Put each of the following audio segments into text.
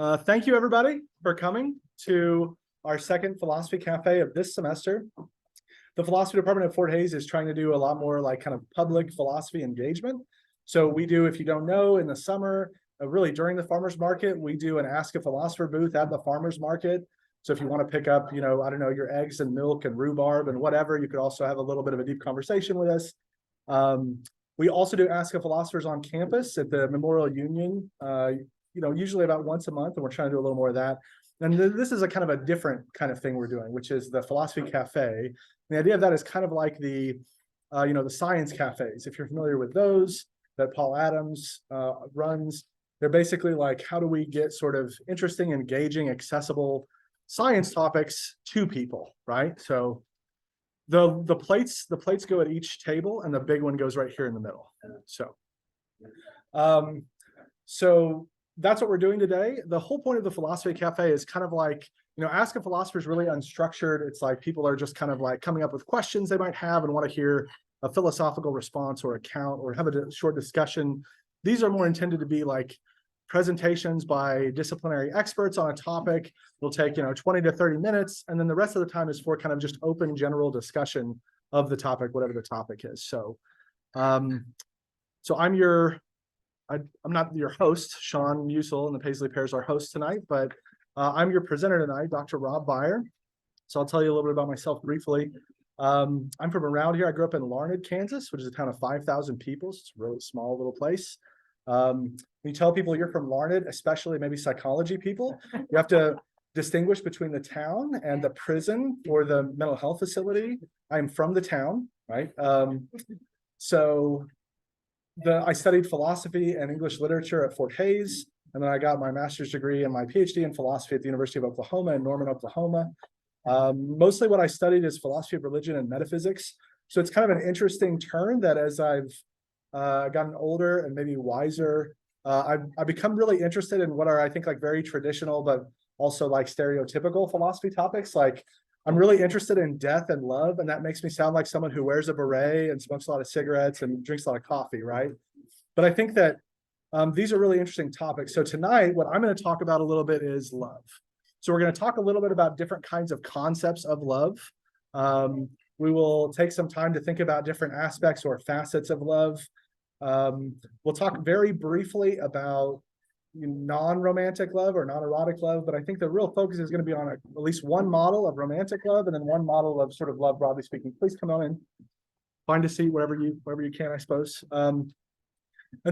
Thank you, everybody, for coming to our second Philosophy Cafe of this semester. The philosophy department at Fort Hays is trying to do a lot more like kind of public philosophy engagement. So we do, if you don't know, in the summer, really during the farmers market, we do an Ask a Philosopher booth at the farmers market. So if you want to pick up, I don't know, your eggs and milk and rhubarb and whatever, you could also have a little bit of a deep conversation with us. We also do Ask a Philosophers on campus at the Memorial Union, usually about once a month, and we're trying to do a little more of that. And this is a kind of a different kind of thing we're doing, which is the Philosophy Cafe. And the idea of that is kind of like the science cafes. If you're familiar with those that Paul Adams runs, they're basically like, how do we get sort of interesting, engaging, accessible science topics to people, right? So the plates go at each table, and the big one goes right here in the middle. So that's what we're doing today. The whole point of the Philosophy Cafe is kind of like, Ask a Philosopher is really unstructured. It's like people are just kind of like coming up with questions they might have and want to hear a philosophical response or account or have a short discussion. These are more intended to be like presentations by disciplinary experts on a topic. Will take 20 to 30 minutes, and then the rest of the time is for kind of just open general discussion of the topic, whatever the topic is. So I'm not your host. Sean Musil and the Paisley Pairs are hosts tonight, but I'm your presenter tonight, Dr. Rob Beyer. So I'll tell you a little bit about myself briefly. I'm from around here. I grew up in Larned, Kansas, which is a town of 5,000 people. So it's a really small little place. When you tell people you're from Larned, especially maybe psychology people, you have to distinguish between the town and the prison or the mental health facility. I'm from the town, right? I studied philosophy and English literature at Fort Hays, and then I got my master's degree and my PhD in philosophy at the University of Oklahoma in Norman, Oklahoma. Mostly what I studied is philosophy of religion and metaphysics. So it's kind of an interesting turn that as I've gotten older and maybe wiser, I've become really interested in what are, I think, like very traditional, but also like stereotypical philosophy topics. Like I'm really interested in death and love, and that makes me sound like someone who wears a beret and smokes a lot of cigarettes and drinks a lot of coffee, right? But I think that these are really interesting topics. So tonight, what I'm going to talk about a little bit is love. So we're going to talk a little bit about different kinds of concepts of love. We will take some time to think about different aspects or facets of love. We'll talk very briefly about non-romantic love or non-erotic love, but I think the real focus is going to be on at least one model of romantic love and then one model of sort of love, broadly speaking. Please come on in, find a seat wherever you can, I suppose. And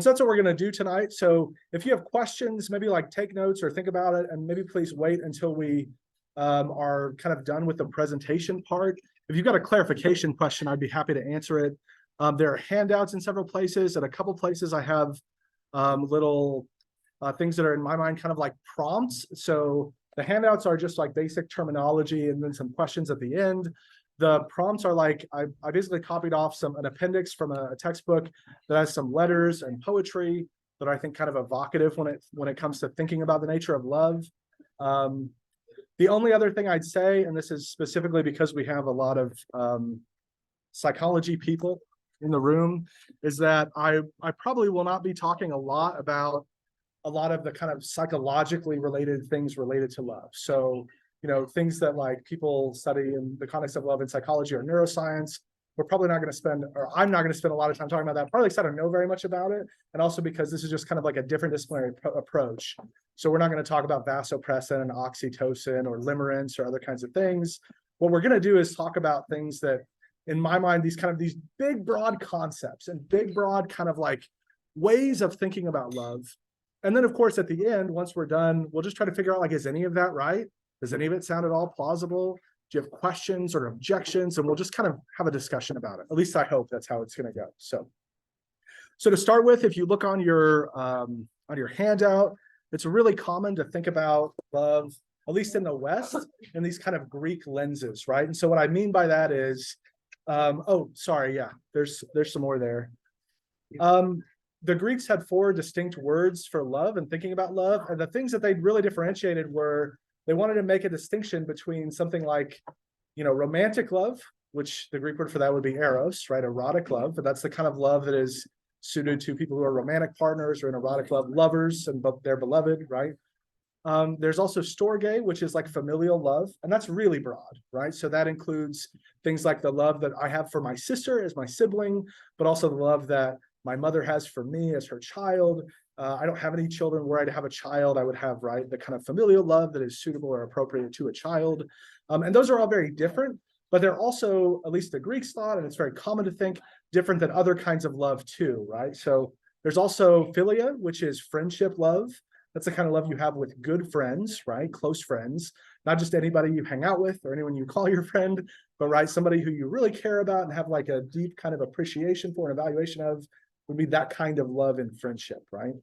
so that's what we're going to do tonight. So if you have questions, maybe like take notes or think about it, and maybe please wait until we are kind of done with the presentation part. If you've got a clarification question, I'd be happy to answer it. There are handouts in several places. At a couple places, I have little things that are in my mind kind of like prompts. So the handouts are just like basic terminology and then some questions at the end. The prompts are like, I basically copied off an appendix from a textbook that has some letters and poetry that I think kind of evocative when it comes to thinking about the nature of love. The only other thing I'd say, and this is specifically because we have a lot of psychology people in the room, is that I probably will not be talking a lot about a lot of the kind of psychologically related things related to love. So, things that like people study in the context of love in psychology or neuroscience, we're probably not going to spend, or I'm not going to spend a lot of time talking about that, partly because I don't know very much about it, and also because this is just kind of like a different disciplinary approach. So we're not going to talk about vasopressin and oxytocin or limerence or other kinds of things. What we're going to do is talk about things that, in my mind, these big, broad concepts and big, broad kind of like ways of thinking about love. And then, of course, at the end, once we're done, we'll just try to figure out, like, is any of that right? Does any of it sound at all plausible? Do you have questions or objections? And we'll just kind of have a discussion about it. At least I hope that's how it's going to go. So to start with, if you look on your handout, it's really common to think about love, at least in the West, in these kind of Greek lenses, right? And so what I mean by that is, there's some more there. The Greeks had 4 distinct words for love and thinking about love. And the things that they really differentiated were they wanted to make a distinction between something like, romantic love, which the Greek word for that would be eros, right? Erotic love. But that's the kind of love that is suited to people who are romantic partners or in erotic love, lovers and their beloved, right? There's also storge, which is like familial love, and that's really broad, right? So that includes things like the love that I have for my sister as my sibling, but also the love that my mother has for me as her child. I don't have any children. Were I to have a child, I would have, right, the kind of familial love that is suitable or appropriate to a child. And those are all very different, but they're also, at least the Greeks thought, and it's very common to think, different than other kinds of love too, right? So there's also philia, which is friendship love. That's the kind of love you have with good friends, right? Close friends, not just anybody you hang out with or anyone you call your friend, but right, somebody who you really care about and have like a deep kind of appreciation for and evaluation of, would be that kind of love and friendship, right?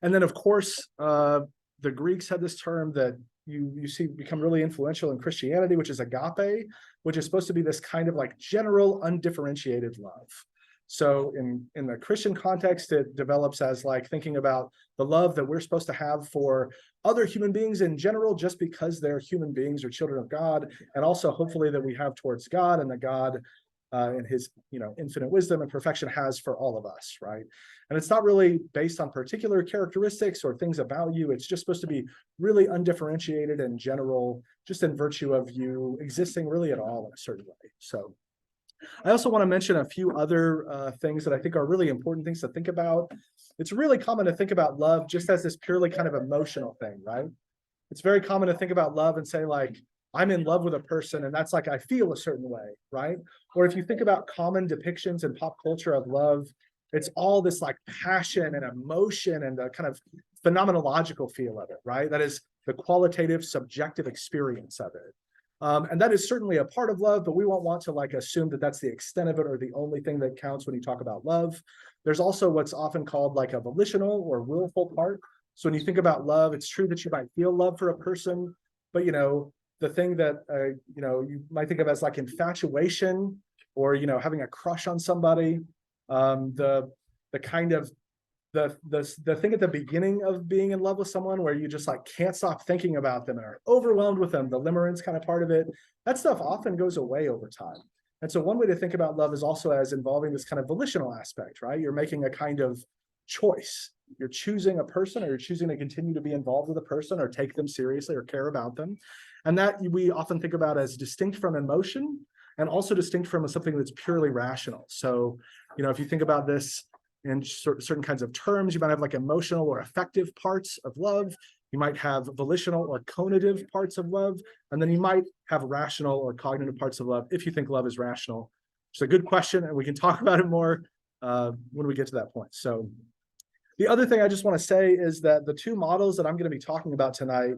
And then, of course, the Greeks had this term that you see become really influential in Christianity, which is agape, which is supposed to be this kind of like general, undifferentiated love. So in the Christian context, it develops as like thinking about the love that we're supposed to have for other human beings in general, just because they're human beings or children of God, and also hopefully that we have towards God, and that God and his infinite wisdom and perfection has for all of us, right? And it's not really based on particular characteristics or things about you. It's just supposed to be really undifferentiated and general, just in virtue of you existing really at all in a certain way. So I also want to mention a few other things that I think are really important things to think about. It's really common to think about love just as this purely kind of emotional thing, right? It's very common to think about love and say like, I'm in love with a person and that's like I feel a certain way, right? Or if you think about common depictions in pop culture of love, it's all this like passion and emotion and the kind of phenomenological feel of it, right? That is the qualitative, subjective experience of it. And that is certainly a part of love, but we won't want to like assume that that's the extent of it or the only thing that counts when you talk about love. There's also what's often called like a volitional or willful part. So when you think about love, it's true that you might feel love for a person, but the thing that you might think of as like infatuation or having a crush on somebody, the kind of the thing at the beginning of being in love with someone where you just like can't stop thinking about them and are overwhelmed with them, the limerence kind of part of it, that stuff often goes away over time. And so one way to think about love is also as involving this kind of volitional aspect, right? You're making a kind of choice. You're choosing a person, or you're choosing to continue to be involved with a person or take them seriously or care about them. And that we often think about as distinct from emotion and also distinct from something that's purely rational. So, if you think about this in certain kinds of terms, you might have like emotional or affective parts of love. You might have volitional or conative parts of love. And then you might have rational or cognitive parts of love if you think love is rational. It's a good question, and we can talk about it more when we get to that point. So the other thing I just want to say is that the two models that I'm going to be talking about tonight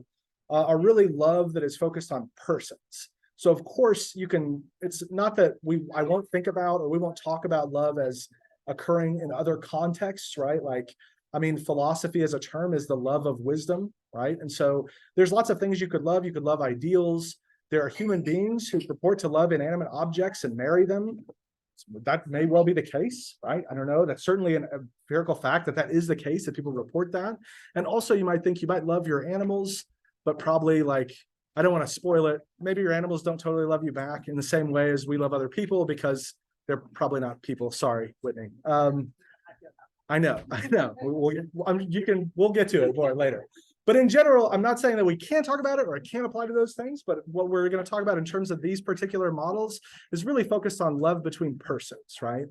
are really love that is focused on persons. So of course it's not that I won't think about or we won't talk about love as occurring in other contexts, right? Like, philosophy as a term is the love of wisdom, right? And so there's lots of things you could love. You could love ideals. There are human beings who purport to love inanimate objects and marry them. That may well be the case, right? I don't know. That's certainly an empirical fact that is the case, that people report that. And also you might love your animals, but probably like, I don't want to spoil it. Maybe your animals don't totally love you back in the same way as we love other people, because they're probably not people. Sorry, Whitney. I know. We'll get to it more later. But in general, I'm not saying that we can't talk about it or it can't apply to those things, but what we're going to talk about in terms of these particular models is really focused on love between persons, right?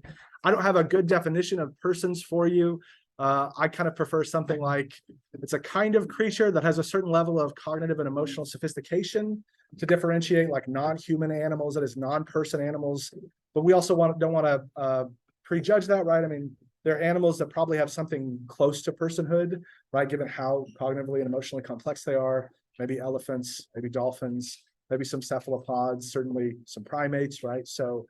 I don't have a good definition of persons for you. I kind of prefer something like it's a kind of creature that has a certain level of cognitive and emotional sophistication to differentiate like non-human animals, that is non-person animals. But we also don't want to prejudge that, right? There are animals that probably have something close to personhood, right? Given how cognitively and emotionally complex they are. Maybe elephants, maybe dolphins, maybe some cephalopods, certainly some primates, right? So,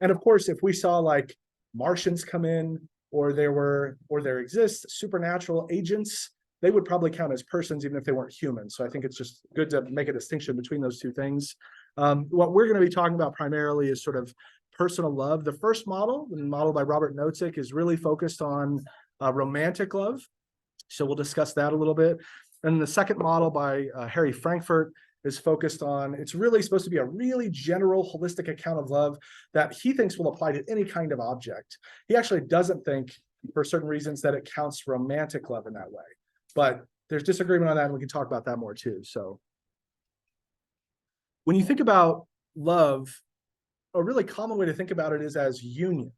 and of course, if we saw like Martians come in, or there exist supernatural agents, they would probably count as persons even if they weren't human. So I think it's just good to make a distinction between those two things. What we're going to be talking about primarily is sort of personal love. The first model, the model by Robert Nozick, is really focused on romantic love. So we'll discuss that a little bit. And the second model by Harry Frankfurt is focused on, it's really supposed to be a really general, holistic account of love that he thinks will apply to any kind of object. He actually doesn't think, for certain reasons, that it counts romantic love in that way. But there's disagreement on that, and we can talk about that more too. So when you think about love, a really common way to think about it is as union,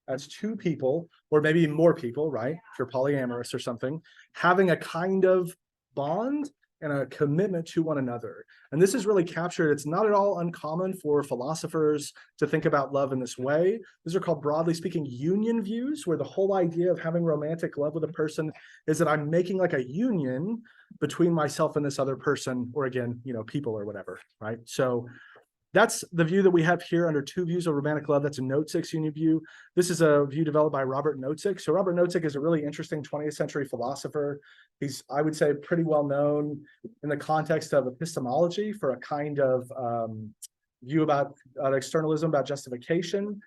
as two people, or maybe more people, right? If you're polyamorous or something, having a kind of bond and a commitment to one another. And this is really captured. It's not at all uncommon for philosophers to think about love in this way. These are called, broadly speaking, union views, where the whole idea of having romantic love with a person is that I'm making like a union between myself and this other person, or again, people or whatever, right? So that's the view that we have here under two views of romantic love. That's a Nozick's union view. This is a view developed by Robert Nozick. So Robert Nozick is a really interesting 20th century philosopher. He's, I would say, pretty well known in the context of epistemology for a kind of view about externalism, about justification.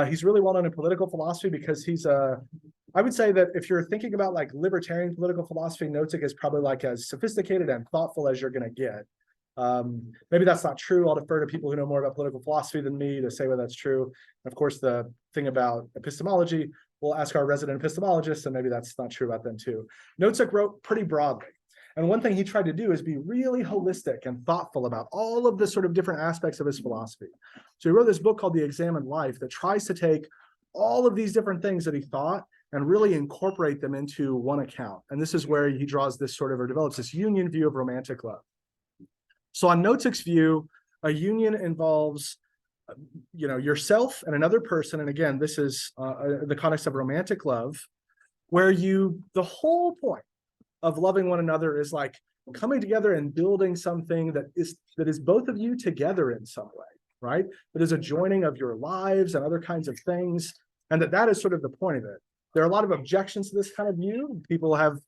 He's really well known in political philosophy because he's I would say that if you're thinking about like libertarian political philosophy, Nozick is probably like as sophisticated and thoughtful as you're going to get. Maybe that's not true. I'll defer to people who know more about political philosophy than me to say whether that's true. And of course, the thing about epistemology, we'll ask our resident epistemologists, and maybe that's not true about them too. Nozick wrote pretty broadly. And one thing he tried to do is be really holistic and thoughtful about all of the sort of different aspects of his philosophy. So he wrote this book called The Examined Life that tries to take all of these different things that he thought and really incorporate them into one account. And this is where he draws this sort of, or develops this union view of romantic love. So on Nozick's view, a union involves, yourself and another person. And again, this is the context of romantic love, where the whole point of loving one another is like coming together and building something that is both of you together in some way, right? That is a joining of your lives and other kinds of things. And that is sort of the point of it. There are a lot of objections to this kind of view. People have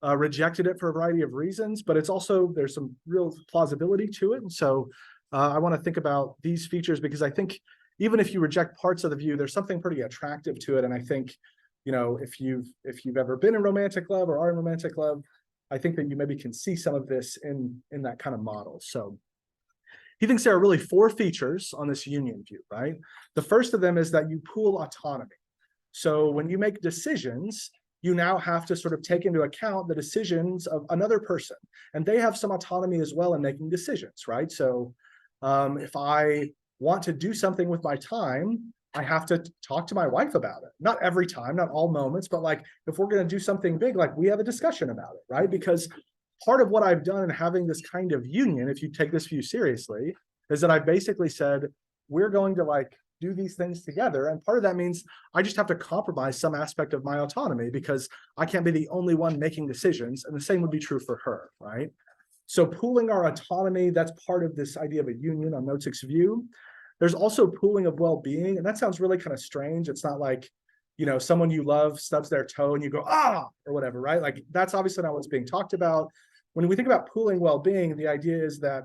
rejected it for a variety of reasons, but there's some real plausibility to it. And so I want to think about these features because I think even if you reject parts of the view, there's something pretty attractive to it. And I think, if you've ever been in romantic love or are in romantic love, I think that you maybe can see some of this in that kind of model. So he thinks there are really 4 features on this union view, right? The first of them is that you pool autonomy. So when you make decisions, you now have to sort of take into account the decisions of another person, and they have some autonomy as well in making decisions, right? So if I want to do something with my time, I have to talk to my wife about it. Not every time, not all moments, but like if we're going to do something big, like we have a discussion about it, right? Because part of what I've done in having this kind of union, if you take this view seriously, is that I basically said, we're going to like do these things together. And part of that means I just have to compromise some aspect of my autonomy because I can't be the only one making decisions. And the same would be true for her, right? So pooling our autonomy, that's part of this idea of a union on Nozick's view. There's also pooling of well-being. And that sounds really kind of strange. It's not like, someone you love stubs their toe and you go, or whatever, right? Like that's obviously not what's being talked about. When we think about pooling well-being, the idea is that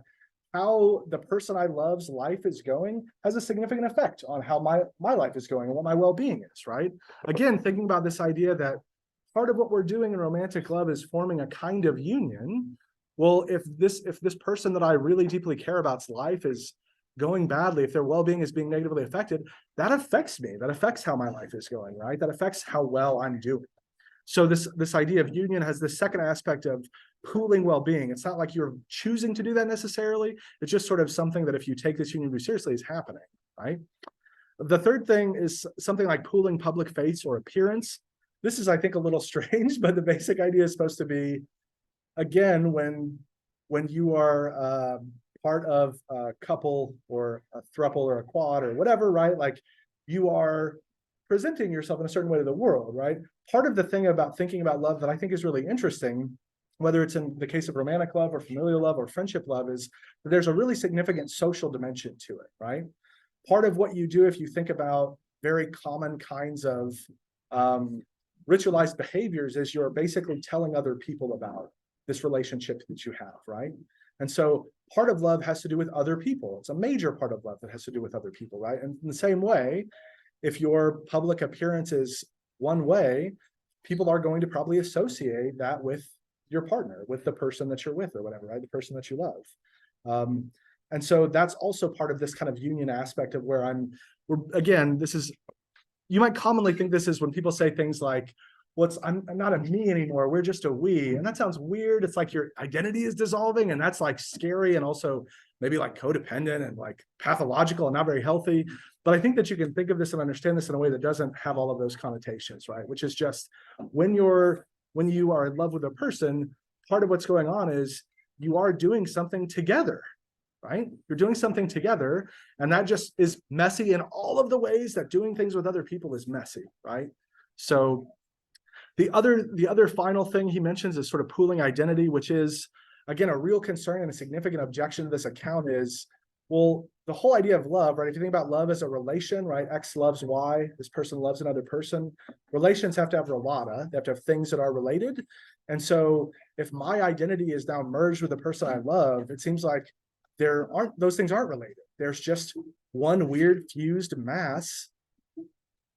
how the person I love's life is going has a significant effect on how my life is going and what my well-being is, right? Again, thinking about this idea that part of what we're doing in romantic love is forming a kind of union. Well, if this person that I really deeply care about's life is going badly, if their well-being is being negatively affected, that affects me. That affects how my life is going, right? That affects how well I'm doing. So this idea of union has the second aspect of pooling well-being. It's not like you're choosing to do that necessarily. It's just sort of something that if you take this union view seriously is happening, right? The third thing is something like pooling public face or appearance. This is, I think, a little strange, but the basic idea is supposed to be, again, when you are part of a couple or a throuple or a quad or whatever, right? Like you are presenting yourself in a certain way to the world, right? Part of the thing about thinking about love that I think is really interesting, whether it's in the case of romantic love or familial love or friendship love, is that there's a really significant social dimension to it, right? Part of what you do if you think about very common kinds of ritualized behaviors is you're basically telling other people about this relationship that you have, right? And so part of love has to do with other people. It's a major part of love that has to do with other people, right? And in the same way, if your public appearance is one way, people are going to probably associate that with your partner, with the person that you're with or whatever, right? The person that you love. And so that's also part of this kind of union aspect of where again, this is, you might commonly think this is when people say things like, I'm not a me anymore. We're just a we. And that sounds weird. It's like your identity is dissolving, and that's like scary and also maybe like codependent and like pathological and not very healthy. But I think that you can think of this and understand this in a way that doesn't have all of those connotations, right? Which is just when you are in love with a person, part of what's going on is you are doing something together, right? You're doing something together, and that just is messy in all of the ways that doing things with other people is messy, right? So the other final thing he mentions is sort of pooling identity, which is, again, a real concern and a significant objection to this account is, well, the whole idea of love, right? If you think about love as a relation, right? X loves Y, this person loves another person. Relations have to have relata, they have to have things that are related. And so if my identity is now merged with the person I love, it seems like those things aren't related. There's just one weird fused mass.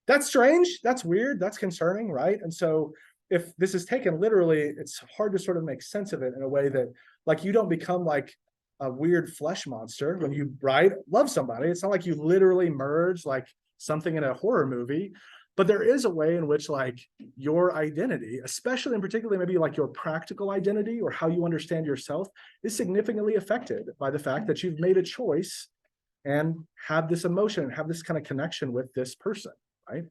That's strange. That's weird. That's concerning, right? And so if this is taken literally, it's hard to sort of make sense of it in a way that, like, you don't become like a weird flesh monster when you, right, love somebody. It's not like you literally merge like something in a horror movie, but there is a way in which like your identity, especially and particularly maybe like your practical identity or how you understand yourself, is significantly affected by the fact that you've made a choice and have this emotion, have this kind of connection with this person. Right.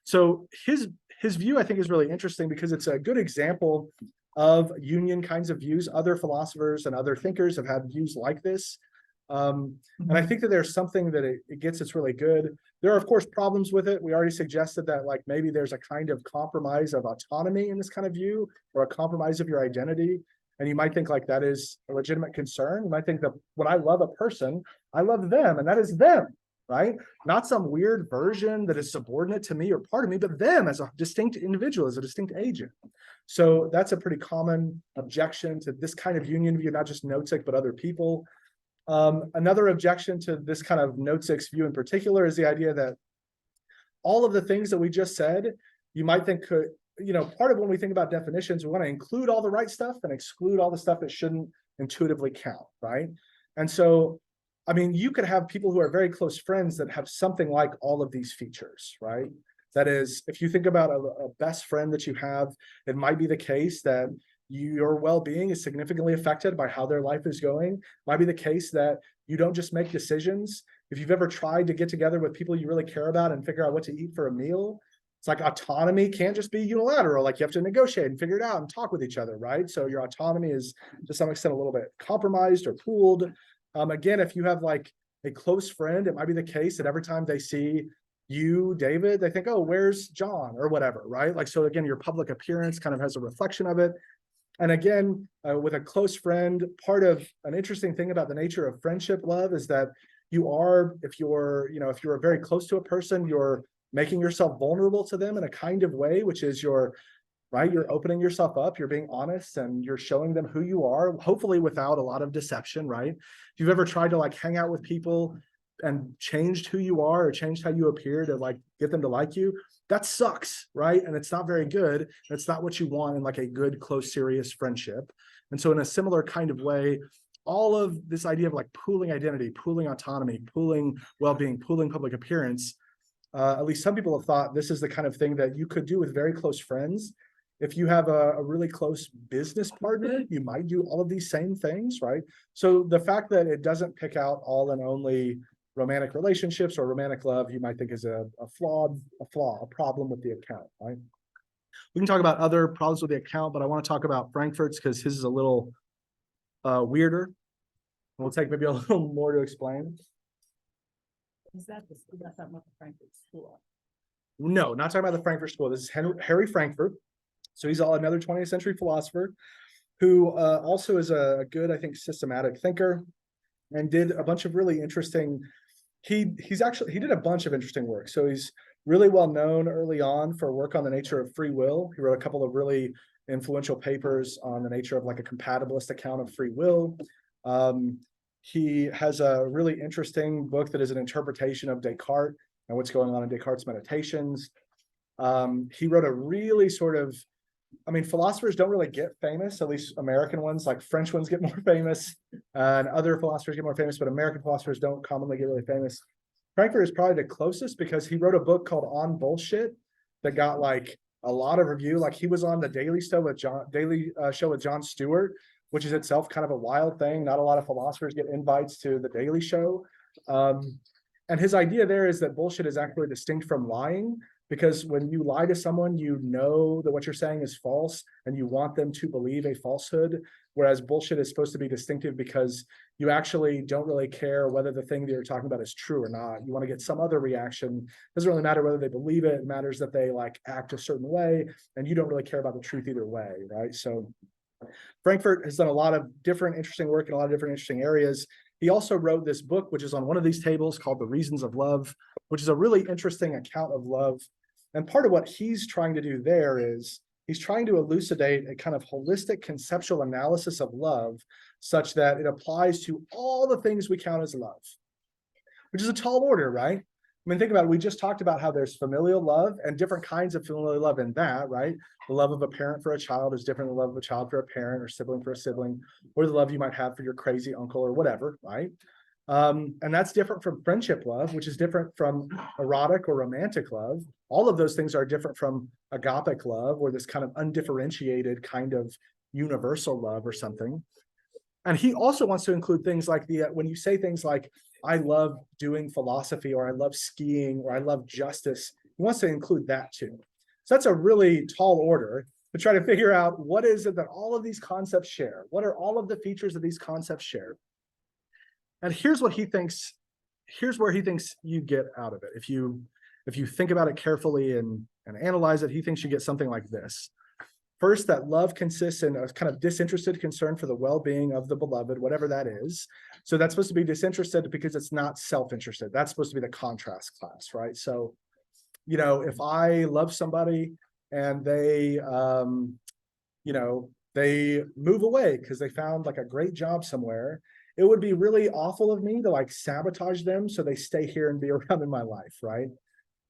So his view, I think, is really interesting because it's a good example of union kinds of views. Other philosophers and other thinkers have had views like this. And I think that there's something that it gets that's really good. There are, of course, problems with it. We already suggested that like maybe there's a kind of compromise of autonomy in this kind of view, or a compromise of your identity. And you might think like that is a legitimate concern. You might think that when I love a person, I love them, and that is them. Right? Not some weird version that is subordinate to me or part of me, but them as a distinct individual, as a distinct agent. So that's a pretty common objection to this kind of union view, not just Nozick, but other people. Another objection to this kind of Nozick's view in particular is the idea that all of the things that we just said, you might think could, part of when we think about definitions, we want to include all the right stuff and exclude all the stuff that shouldn't intuitively count, right? And so I mean, you could have people who are very close friends that have something like all of these features, right? That is, if you think about a best friend that you have, it might be the case that your well-being is significantly affected by how their life is going. It might be the case that you don't just make decisions. If you've ever tried to get together with people you really care about and figure out what to eat for a meal, it's like autonomy can't just be unilateral. Like you have to negotiate and figure it out and talk with each other, right? So your autonomy is to some extent a little bit compromised or pooled. Again, if you have like a close friend, it might be the case that every time they see you, David, they think, oh, where's John or whatever, right? Like, so again, your public appearance kind of has a reflection of it. And again, with a close friend, part of an interesting thing about the nature of friendship love is that if you're very close to a person, you're making yourself vulnerable to them in a kind of way, which is right? You're opening yourself up, you're being honest, and you're showing them who you are, hopefully without a lot of deception, right? If you've ever tried to like hang out with people and changed who you are or changed how you appear to like get them to like you, that sucks, right? And it's not very good. And it's not what you want in like a good, close, serious friendship. And so in a similar kind of way, all of this idea of like pooling identity, pooling autonomy, pooling well-being, pooling public appearance, at least some people have thought this is the kind of thing that you could do with very close friends. If you have a really close business partner, you might do all of these same things, right? So the fact that it doesn't pick out all and only romantic relationships or romantic love, you might think is a problem with the account, right? We can talk about other problems with the account, but I want to talk about Frankfurt's because his is a little weirder. We'll take maybe a little more to explain. Is that the school? That's not the Frankfurt School. No, not talking about the Frankfurt School. This is Harry Frankfurt. So he's another 20th century philosopher who also is a good, I think, systematic thinker and did a bunch of really interesting, he did a bunch of interesting work. So he's really well known early on for work on the nature of free will. He wrote a couple of really influential papers on the nature of like a compatibilist account of free will. He has a really interesting book that is an interpretation of Descartes and what's going on in Descartes' meditations. He wrote a really sort of, philosophers don't really get famous, at least American ones, like French ones get more famous, and other philosophers get more famous, but American philosophers don't commonly get really famous. Frankfurt is probably the closest because he wrote a book called On Bullshit that got like a lot of review. Like he was on the Daily Show with Jon Stewart, which is itself kind of a wild thing. Not a lot of philosophers get invites to the Daily Show. And his idea there is that bullshit is actually distinct from lying, because when you lie to someone, you know that what you're saying is false and you want them to believe a falsehood. Whereas bullshit is supposed to be distinctive because you actually don't really care whether the thing that you're talking about is true or not. You want to get some other reaction. It doesn't really matter whether they believe it. It matters that they like act a certain way, and you don't really care about the truth either way, right? So Frankfurt has done a lot of different interesting work in a lot of different interesting areas. He also wrote this book, which is on one of these tables, called The Reasons of Love, which is a really interesting account of love. And part of what he's trying to do there is he's trying to elucidate a kind of holistic conceptual analysis of love such that it applies to all the things we count as love, which is a tall order, right? I mean, think about it. We just talked about how there's familial love and different kinds of familial love in that, right? The love of a parent for a child is different than the love of a child for a parent, or sibling for a sibling, or the love you might have for your crazy uncle or whatever, right? And that's different from friendship love, which is different from erotic or romantic love. All of those things are different from agapic love, or this kind of undifferentiated kind of universal love or something. And he also wants to include things like when you say things like, I love doing philosophy, or I love skiing, or I love justice, he wants to include that too. So that's a really tall order to try to figure out what is it that all of these concepts share? What are all of the features that these concepts share? And here's what he thinks, here's where he thinks you get out of it. If you think about it carefully and analyze it, he thinks you get something like this. First, that love consists in a kind of disinterested concern for the well-being of the beloved, whatever that is. So that's supposed to be disinterested because it's not self-interested. That's supposed to be the contrast class, right? So, you know, if I love somebody and they, they move away because they found like a great job somewhere, it would be really awful of me to like sabotage them so they stay here and be around in my life, right?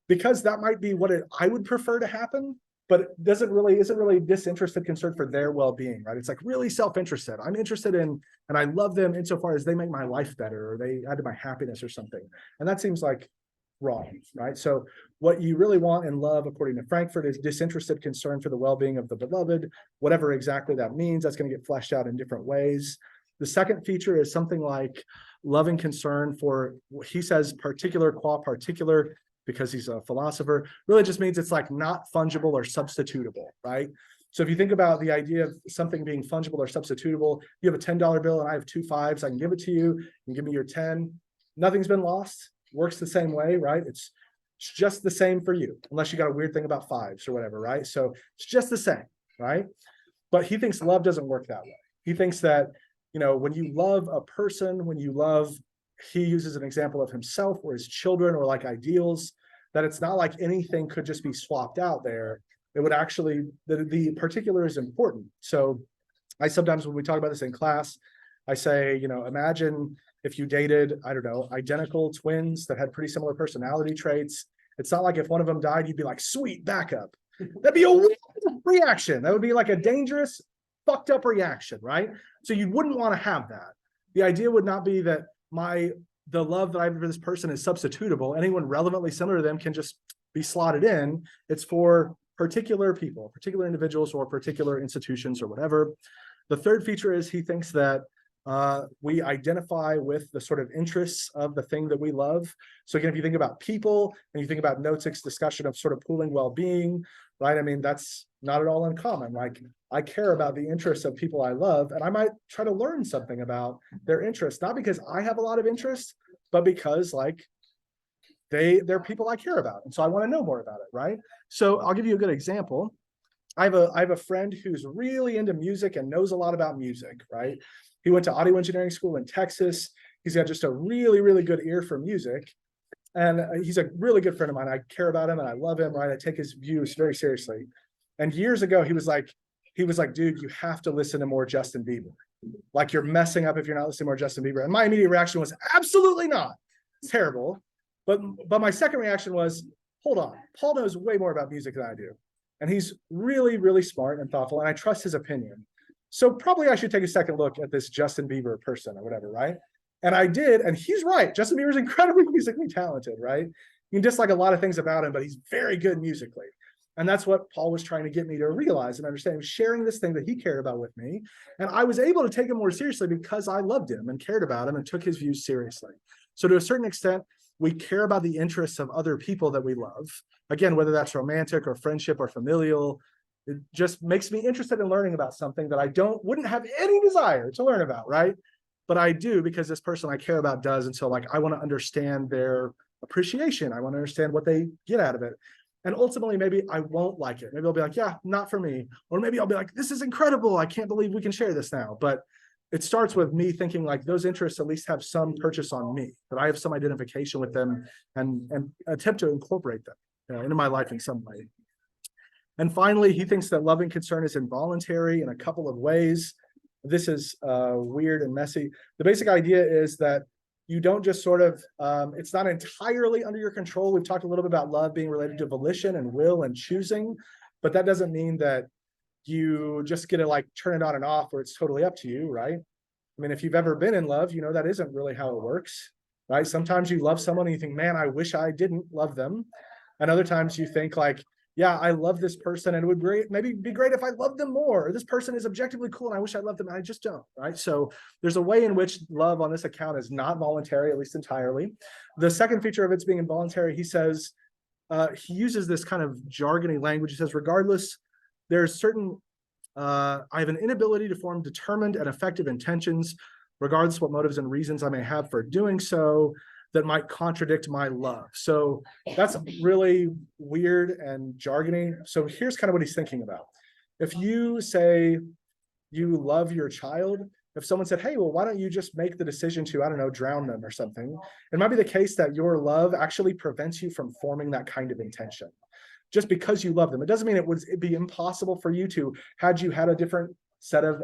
Because that might be what I would prefer to happen, but it isn't really disinterested concern for their well-being, right? It's like really self-interested. I'm interested in, and I love them insofar as they make my life better, or they add to my happiness or something. And that seems like wrong, right? So what you really want in love, according to Frankfurt, is disinterested concern for the well-being of the beloved, whatever exactly that means. That's going to get fleshed out in different ways. The second feature is something like loving concern for, he says, particular qua particular, because he's a philosopher, really just means it's like not fungible or substitutable, right? So if you think about the idea of something being fungible or substitutable, you have a $10 bill and I have 2 5s, I can give it to you, you can give me your 10. Nothing's been lost, works the same way, right? It's just the same for you, unless you got a weird thing about 5s or whatever, right? So it's just the same, right? But he thinks love doesn't work that way. He thinks that, you know, when you love a person, when you love, he uses an example of himself or his children or like ideals, that it's not like anything could just be swapped out there. It would actually, the particular is important. So I sometimes, when we talk about this in class, I say, you know, imagine if you dated, I don't know, identical twins that had pretty similar personality traits. It's not like if one of them died, you'd be like, sweet, backup. That'd be a weird reaction. That would be like a dangerous, fucked up reaction, right? So you wouldn't want to have that. The idea would not be that the love that I have for this person is substitutable. Anyone relevantly similar to them can just be slotted in. It's for particular people, particular individuals, or particular institutions or whatever. The third feature is he thinks that we identify with the sort of interests of the thing that we love. So again, if you think about people and you think about Nozick's discussion of sort of pooling well-being, right? I mean, that's not at all uncommon. Like, I care about the interests of people I love, and I might try to learn something about their interests, not because I have a lot of interest, but because like they're people I care about. And so I want to know more about it, right? So I'll give you a good example. I have a friend who's really into music and knows a lot about music, right? He went to audio engineering school in Texas. He's got just a really, really good ear for music. And he's a really good friend of mine. I care about him and I love him, right? I take his views very seriously. And years ago, he was like, dude, you have to listen to more Justin Bieber. Like, you're messing up if you're not listening to more Justin Bieber. And my immediate reaction was, absolutely not. It's terrible. But my second reaction was, hold on. Paul knows way more about music than I do. And he's really, really smart and thoughtful. And I trust his opinion. So probably I should take a second look at this Justin Bieber person or whatever, right? And I did. And he's right. Justin Bieber's incredibly musically talented, right? You can dislike a lot of things about him, but he's very good musically. And that's what Paul was trying to get me to realize and understand. He was sharing this thing that he cared about with me. And I was able to take him more seriously because I loved him and cared about him and took his views seriously. So to a certain extent, we care about the interests of other people that we love. Again, whether that's romantic or friendship or familial, it just makes me interested in learning about something that I wouldn't have any desire to learn about, right? But I do because this person I care about does. And so like, I want to understand their appreciation. I want to understand what they get out of it. And ultimately, maybe I won't like it. Maybe I'll be like, yeah, not for me. Or maybe I'll be like, this is incredible. I can't believe we can share this now. But it starts with me thinking like those interests at least have some purchase on me, that I have some identification with them and attempt to incorporate them into my life in some way. And finally, he thinks that loving concern is involuntary in a couple of ways. This is weird and messy. The basic idea is that you don't just sort of, it's not entirely under your control. We've talked a little bit about love being related to volition and will and choosing, but that doesn't mean that you just get to like turn it on and off where it's totally up to you, right? I mean, if you've ever been in love, you know that isn't really how it works, right? Sometimes you love someone and you think, man, I wish I didn't love them. And other times you think like, yeah, I love this person and it would maybe be great if I loved them more. Or this person is objectively cool and I wish I loved them and I just don't, right? So there's a way in which love on this account is not voluntary, at least entirely. The second feature of it's being involuntary, he says, he uses this kind of jargony language. He says, regardless, there's certain, I have an inability to form determined and effective intentions, regardless what motives and reasons I may have for doing so, that might contradict my love. So that's really weird and jargony. So here's kind of what he's thinking about. If you say you love your child, if someone said, hey, well, why don't you just make the decision to, I don't know, drown them or something? It might be the case that your love actually prevents you from forming that kind of intention. Just because you love them. It doesn't mean it'd be impossible for you to, had you had a different set of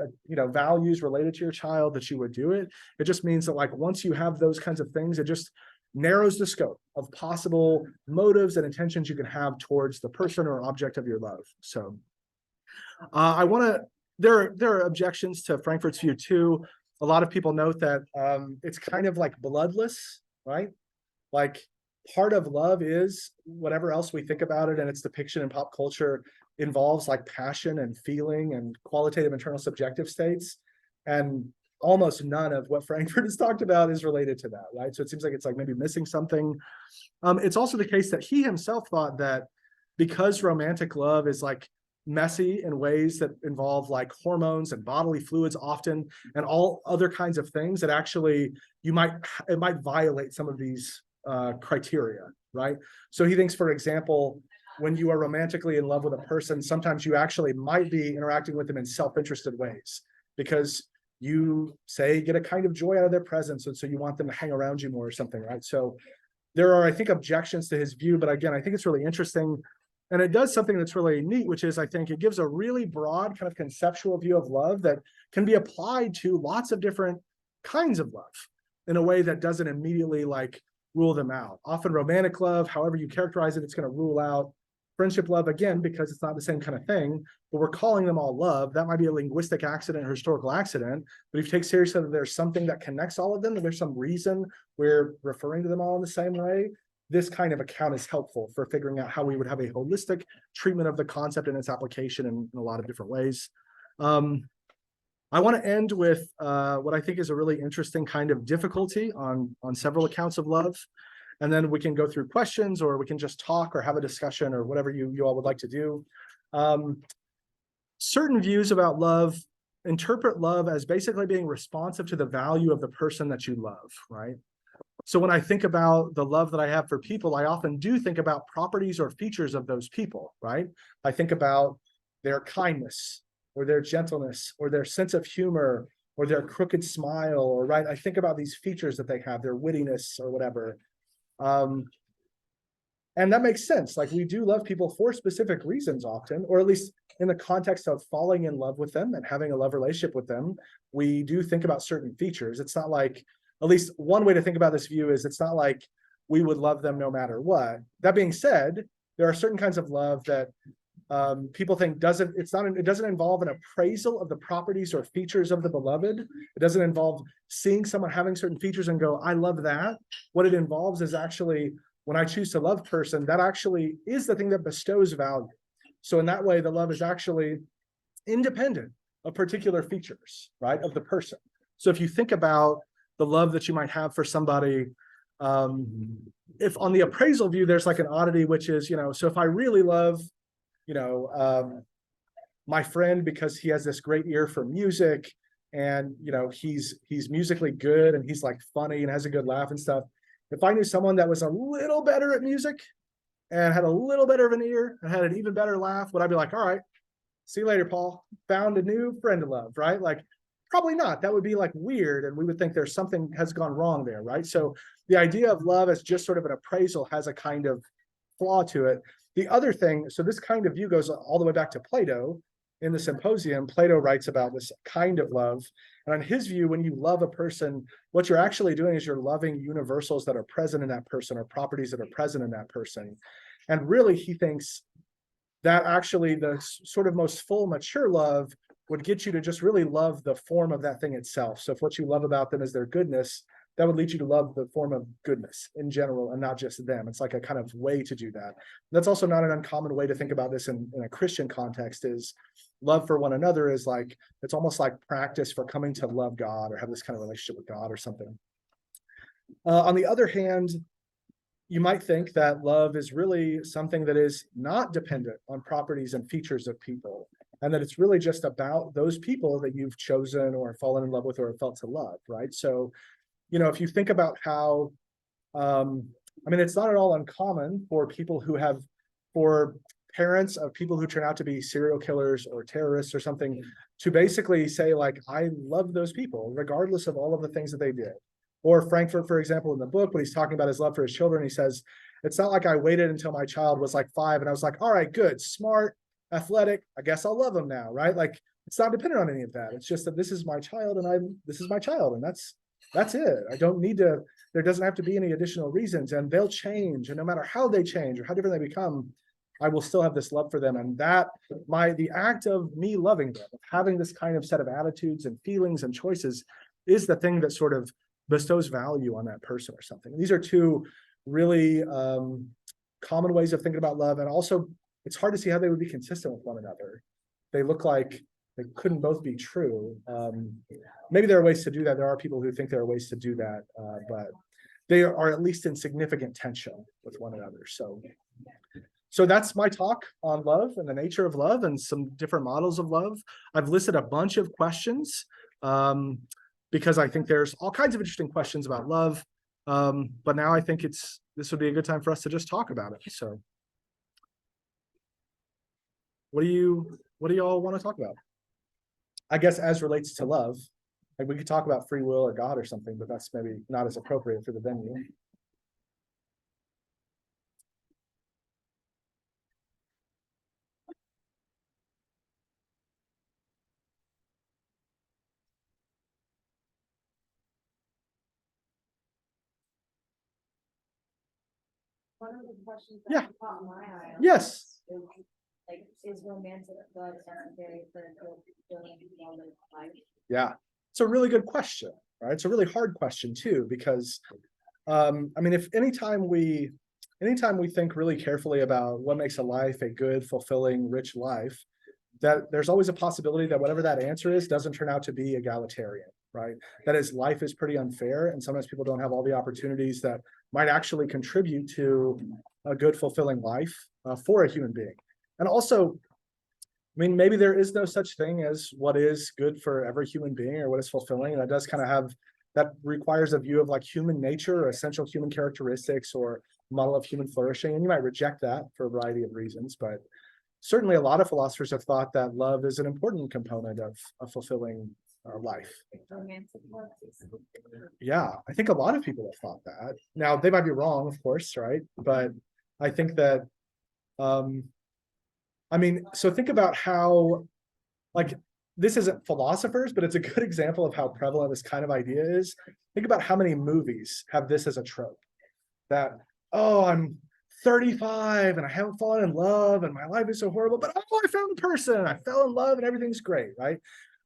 values related to your child, that you would do it. It just means that like once you have those kinds of things, it just narrows the scope of possible motives and intentions you can have towards the person or object of your love. So there are objections to Frankfurt's view too. A lot of people note that it's kind of like bloodless, right? Like part of love is whatever else we think about it and its depiction in pop culture involves like passion and feeling and qualitative internal subjective states. And almost none of what Frankfurt has talked about is related to that, right? So it seems like it's like maybe missing something. It's also the case that he himself thought that because romantic love is like messy in ways that involve like hormones and bodily fluids often, and all other kinds of things that actually it might violate some of these criteria, right? So he thinks, for example, when you are romantically in love with a person, sometimes you actually might be interacting with them in self-interested ways because you say get a kind of joy out of their presence, and so you want them to hang around you more or something, right? So there are, I think, objections to his view, but again, I think it's really interesting. And it does something that's really neat, which is I think it gives a really broad kind of conceptual view of love that can be applied to lots of different kinds of love in a way that doesn't immediately like rule them out. Often romantic love, however you characterize it, it's going to rule out friendship love, again, because it's not the same kind of thing, but we're calling them all love. That might be a linguistic accident or historical accident, but if you take seriously that there's something that connects all of them, that there's some reason we're referring to them all in the same way, this kind of account is helpful for figuring out how we would have a holistic treatment of the concept and its application in a lot of different ways. I want to end with what I think is a really interesting kind of difficulty on several accounts of love. And then we can go through questions, or we can just talk or have a discussion, or whatever you all would like to do. Certain views about love interpret love as basically being responsive to the value of the person that you love, right? So when I think about the love that I have for people, I often do think about properties or features of those people, right? I think about their kindness, or their gentleness, or their sense of humor, or their crooked smile, or right? I think about these features that they have, their wittiness or whatever. And that makes sense. Like we do love people for specific reasons often, or at least in the context of falling in love with them and having a love relationship with them, we do think about certain features. It's not like, at least one way to think about this view is it's not like we would love them no matter what. That being said, there are certain kinds of love that people think it doesn't involve an appraisal of the properties or features of the beloved. It doesn't involve seeing someone having certain features and go, I love that. What it involves is actually, when I choose to love person, that actually is the thing that bestows value. So in that way, the love is actually independent of particular features, right, of the person. So if you think about the love that you might have for somebody, if on the appraisal view, there's like an oddity, which is, so if I really love, my friend because he has this great ear for music, and he's musically good, and he's like funny and has a good laugh and stuff. If I knew someone that was a little better at music and had a little better of an ear and had an even better laugh, would I be like, all right, see you later, Paul, found a new friend to love, right? Like, probably not. That would be like weird, and we would think there's something has gone wrong there, right? So the idea of love as just sort of an appraisal has a kind of flaw to it. The other thing, so this kind of view goes all the way back to Plato. In the Symposium, Plato writes about this kind of love. And on his view, when you love a person, what you're actually doing is you're loving universals that are present in that person, or properties that are present in that person. And really, he thinks that actually the sort of most full, mature love would get you to just really love the form of that thing itself. So if what you love about them is their goodness, that would lead you to love the form of goodness in general and not just them. It's like a kind of way to do that. That's also not an uncommon way to think about this in a Christian context. Is love for one another is like, it's almost like practice for coming to love God or have this kind of relationship with God or something. On the other hand, you might think that love is really something that is not dependent on properties and features of people, and that it's really just about those people that you've chosen or fallen in love with or felt to love, right? So, if you think about how, it's not at all uncommon for people who have, for parents of people who turn out to be serial killers or terrorists or something, to basically say, like, I love those people, regardless of all of the things that they did. Or Frankfurt, for example, in the book, when he's talking about his love for his children, he says, it's not like I waited until my child was like 5 and I was like, all right, good, smart, athletic, I guess I'll love him now, right? Like, it's not dependent on any of that. It's just that this is my child, and this is my child, and that's it. I don't need to, there doesn't have to be any additional reasons, and they'll change. And no matter how they change or how different they become, I will still have this love for them. And that the act of me loving them, of having this kind of set of attitudes and feelings and choices, is the thing that sort of bestows value on that person or something. These are two really common ways of thinking about love. And also, it's hard to see how they would be consistent with one another. They look like they couldn't both be true. Maybe there are ways to do that. There are people who think there are ways to do that, but they are at least in significant tension with one another. So that's my talk on love and the nature of love and some different models of love. I've listed a bunch of questions because I think there's all kinds of interesting questions about love. But now I think this would be a good time for us to just talk about it. So what do you all want to talk about? I guess as relates to love, like we could talk about free will or God or something, but that's maybe not as appropriate for the venue. One of the questions Yeah. that caught my eye. Yes. Is romantic love necessary for fulfilling life? Yeah, it's a really good question, right? It's a really hard question too, because if anytime we think really carefully about what makes a life a good, fulfilling, rich life, that there's always a possibility that whatever that answer is doesn't turn out to be egalitarian, right? That is, life is pretty unfair, and sometimes people don't have all the opportunities that might actually contribute to a good, fulfilling life for a human being. And also, maybe there is no such thing as what is good for every human being or what is fulfilling. And that does kind of that requires a view of like human nature or essential human characteristics or model of human flourishing. And you might reject that for a variety of reasons, but certainly a lot of philosophers have thought that love is an important component of a fulfilling life. Romantic love. Yeah, I think a lot of people have thought that. Now, they might be wrong, of course, right? But I think that, so think about how, like, this isn't philosophers, but it's a good example of how prevalent this kind of idea is. Think about how many movies have this as a trope. That, oh, I'm 35 and I haven't fallen in love and my life is so horrible, but oh, I found a person, I fell in love and everything's great, right?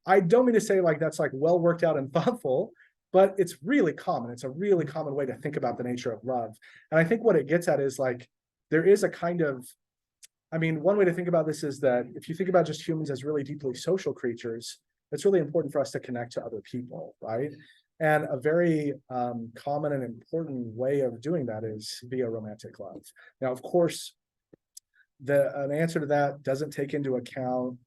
I don't mean to say like that's like well worked out and thoughtful, but it's really common. It's a really common way to think about the nature of love. And I think what it gets at is like, there is a kind of I mean, one way to think about this is that if you think about just humans as really deeply social creatures, it's really important for us to connect to other people, right? And a very common and important way of doing that is via romantic love. Now, of course, an answer to that doesn't take into account,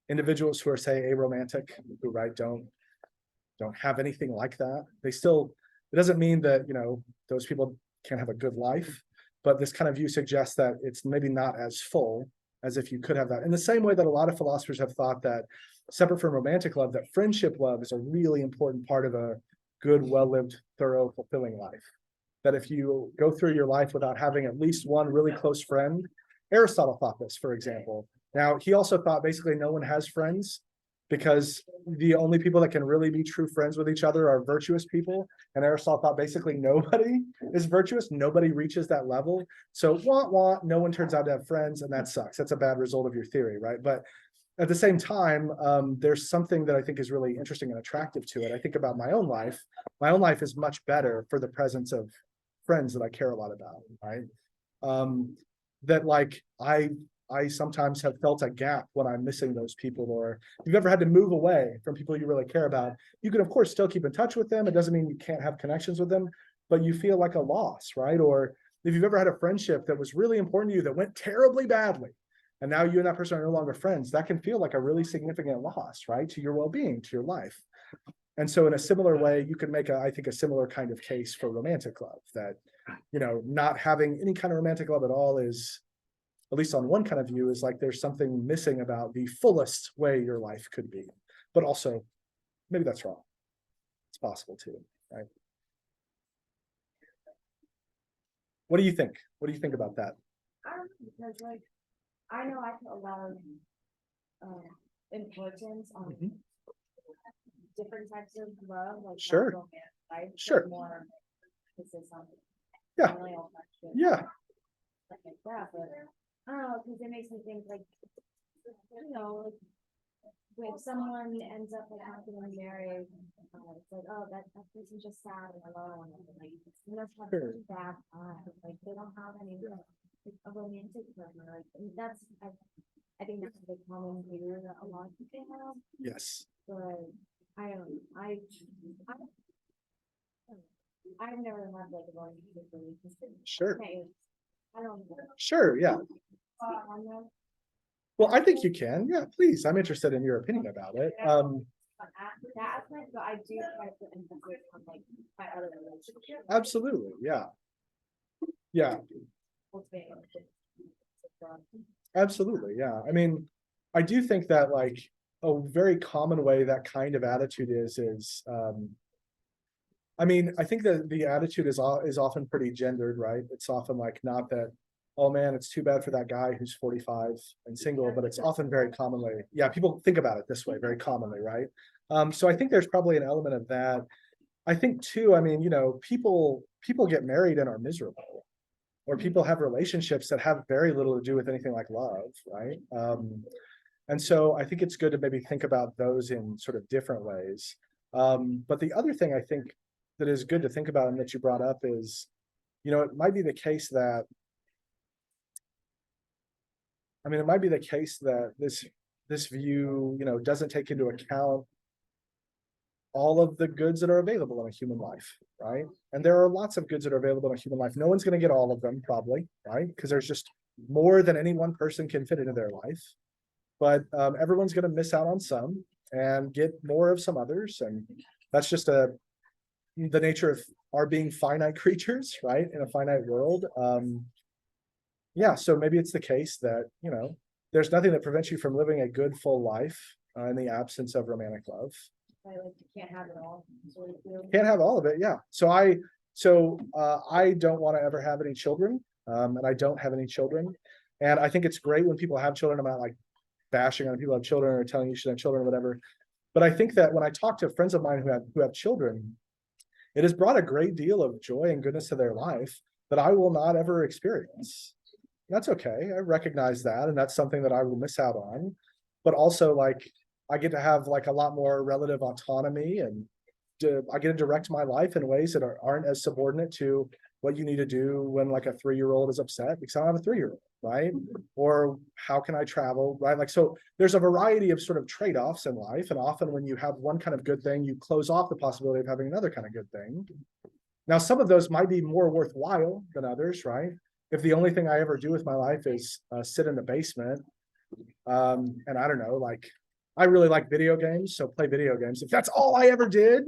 individuals who are, say, aromantic, who, right, don't have anything like that. It doesn't mean that, those people can't have a good life, but this kind of view suggests that it's maybe not as full as if you could have that. In the same way that a lot of philosophers have thought that, separate from romantic love, that friendship love is a really important part of a good, well-lived, thorough, fulfilling life. That if you go through your life without having at least one really close friend, Aristotle thought this, for example. Now, he also thought basically no one has friends, because the only people that can really be true friends with each other are virtuous people. And Aristotle thought basically nobody is virtuous. Nobody reaches that level. So no one turns out to have friends, and that sucks. That's a bad result of your theory, right? But at the same time, there's something that I think is really interesting and attractive to it. I think about my own life. My own life is much better for the presence of friends that I care a lot about, right? That like I sometimes have felt a gap when I'm missing those people, or if you've ever had to move away from people you really care about, you can of course still keep in touch with them. It doesn't mean you can't have connections with them, but you feel like a loss, right? Or if you've ever had a friendship that was really important to you that went terribly badly, and now you and that person are no longer friends, that can feel like a really significant loss, right? To your well-being, to your life. And so in a similar way, you can make I think a similar kind of case for romantic love, that, not having any kind of romantic love at all is, at least on one kind of view, is like there's something missing about the fullest way your life could be. But also, maybe that's wrong. It's possible too, right? What do you think? What do you think about that? I don't know, because like, I know I put a lot of importance on Mhm. different types of love, like Sure. not romance, right? But Sure. more emphasis on Yeah. familial affection, Yeah, stuff like that, but I don't know, because it makes me think like, like when someone ends up like happily married, it's like, oh, that person's just sad and alone, and like, you must have Sure. such a bad time, like they don't have any like, a romantic partner, like, and that's, I think that's the common view that a lot of people have, yes, but I don't, I've never had like a romantic relationship. sure, Okay, I don't know. sure, yeah. I know. Well, I think you can. Yeah, please. I'm interested in your opinion about it. That aspect, but I do try to emphasis on like my other relationships. Absolutely, yeah. Yeah, Cultivating. absolutely, yeah. I mean, I do think that like a very common way that kind of attitude is I mean, I think that the attitude is often pretty gendered, right? It's often like, not that, oh man, it's too bad for that guy who's 45 and single, but it's often very commonly, yeah, people think about it this way very commonly, right? So I think there's probably an element of that. I think too, I mean, people get married and are miserable, or people have relationships that have very little to do with anything like love, right? And so I think it's good to maybe think about those in sort of different ways. But the other thing I think that is good to think about and that you brought up is, it might be the case that, it might be the case that this view, doesn't take into account all of the goods that are available in a human life, right? And there are lots of goods that are available in a human life. No one's going to get all of them, probably, right? Because there's just more than any one person can fit into their life. But everyone's going to miss out on some and get more of some others. And that's just the nature of our being finite creatures, right? In a finite world. Yeah, so maybe it's the case that, there's nothing that prevents you from living a good, full life in the absence of romantic love. Like you can't have it all. Sort of feel. Can't have all of it, yeah. So I don't want to ever have any children, and I don't have any children. And I think it's great when people have children. I'm not like bashing on people who have children or telling you should have children or whatever. But I think that when I talk to friends of mine who have children, it has brought a great deal of joy and goodness to their life that I will not ever experience. That's okay. I recognize that, and that's something that I will miss out on. But also, like, I get to have like a lot more relative autonomy, and I get to direct my life in ways that aren't as subordinate to what you need to do when like a 3-year-old is upset because I don't have a 3-year-old, right? Or how can I travel, right? Like, so there's a variety of sort of trade-offs in life. And often when you have one kind of good thing, you close off the possibility of having another kind of good thing. Now, some of those might be more worthwhile than others, right? If the only thing I ever do with my life is sit in the basement, and I don't know, like, I really like video games, so play video games. If that's all I ever did,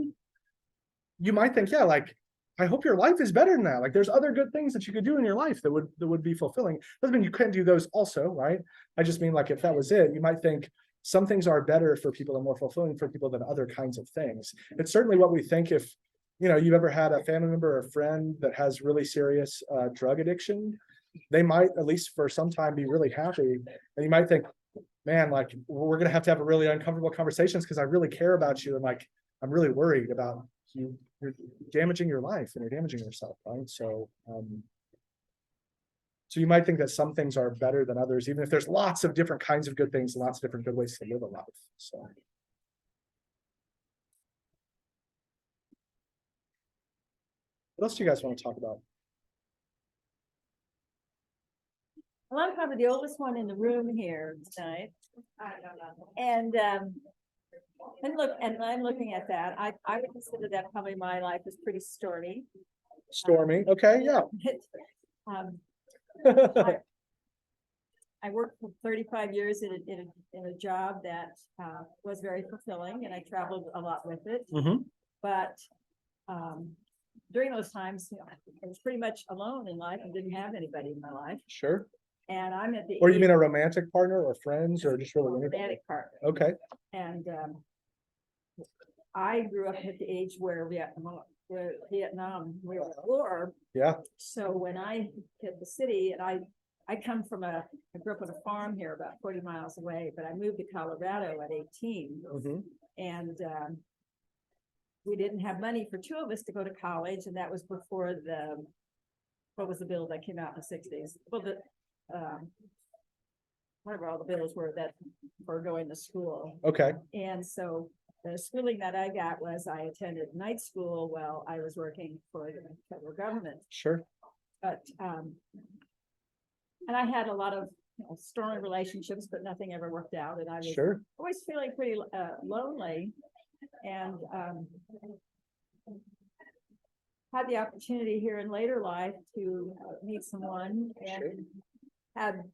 you might think, yeah, like, I hope your life is better than that. Like, there's other good things that you could do in your life that would be fulfilling. Doesn't mean you couldn't do those also, right? I just mean, like, if that was it, you might think some things are better for people and more fulfilling for people than other kinds of things. It's certainly what we think if, you know, you've ever had a family member or a friend that has really serious drug addiction, they might, at least for some time, be really happy. And you might think, man, like, we're going to have a really uncomfortable conversations because I really care about you. And like, I'm really worried about you. You're damaging your life and you're damaging yourself, right? So, so you might think that some things are better than others, even if there's lots of different kinds of good things, lots of different good ways to live a life. So. What else do you guys want to talk about? Well, I'm probably the oldest one in the room here tonight. And look, and I'm looking at that. I would consider that probably my life is pretty stormy. Stormy. Okay. Yeah. I worked for 35 years in a job that was very fulfilling, and I traveled a lot with it. Mhm. But during those times, you know, I was pretty much alone in life and didn't have anybody in my life. Sure. And I'm at the Or you mean a romantic partner or friends or just really anybody? romantic partner. Okay. And I grew up at the age where Vietnam we were at war. Yeah. So when I hit the city, and I come from I grew up on a farm here about 40 miles away, but I moved to Colorado at 18. Mhm. And we didn't have money for two of us to go to college, and that was before what was the bill that came out in the 60s? Well, whatever all the bills were that for going to school. Okay. And so the schooling that I got was I attended night school while I was working for the federal government. Sure. But and I had a lot of stormy relationships, but nothing ever worked out, and I was Sure. always feeling pretty lonely. And had the opportunity here in later life to meet someone and Sure. had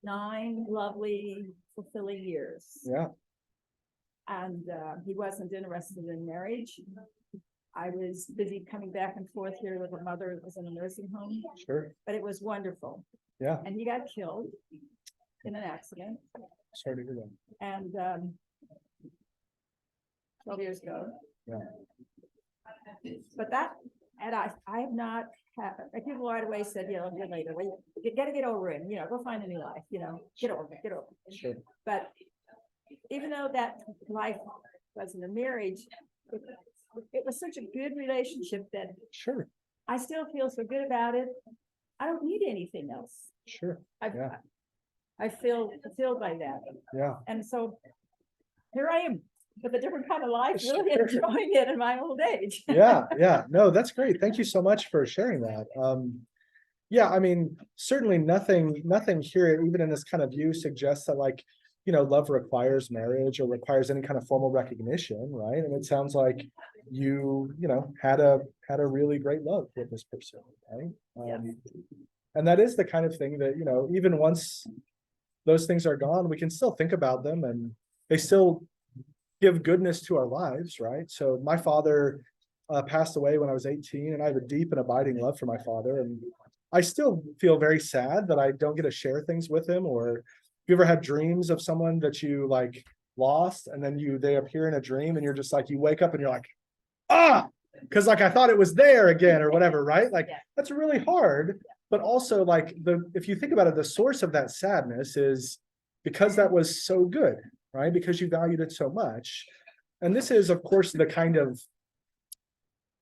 9 lovely, fulfilling years. Yeah. And he wasn't interested in marriage. I was busy coming back and forth here with a mother that was in a nursing home, Sure. but it was wonderful. Yeah. And he got killed in an accident. Sorry to hear that. And 12 years ago. Yeah. But that, and I have not had, people right away said, you know, later, well, you gotta get over it, go find a new life, get over it. Sure. But even though that life wasn't a marriage, it was such a good relationship that Sure. I still feel so good about it. I don't need anything else. Sure. Yeah. I feel fulfilled by that. Yeah. And so here I am with a different kind of life, really Sure. enjoying it in my old age. Yeah. Yeah. No, that's great. Thank you so much for sharing that. Yeah, I mean, certainly nothing here, even in this kind of view, suggests that like, love requires marriage or requires any kind of formal recognition, right? And it sounds like you had a really great love with this person, right? And that is the kind of thing that, even once those things are gone, we can still think about them and they still give goodness to our lives, right? So my father passed away when I was 18, and I have a deep and abiding love for my father. And I still feel very sad that I don't get to share things with him. Or you ever had dreams of someone that you like lost, and then they appear in a dream and you're just like, you wake up and you're like, because like I thought it was there again or whatever, right? Like that's really hard. But also like if you think about it, the source of that sadness is because that was so good, right? Because you valued it so much. And this is, of course, the kind of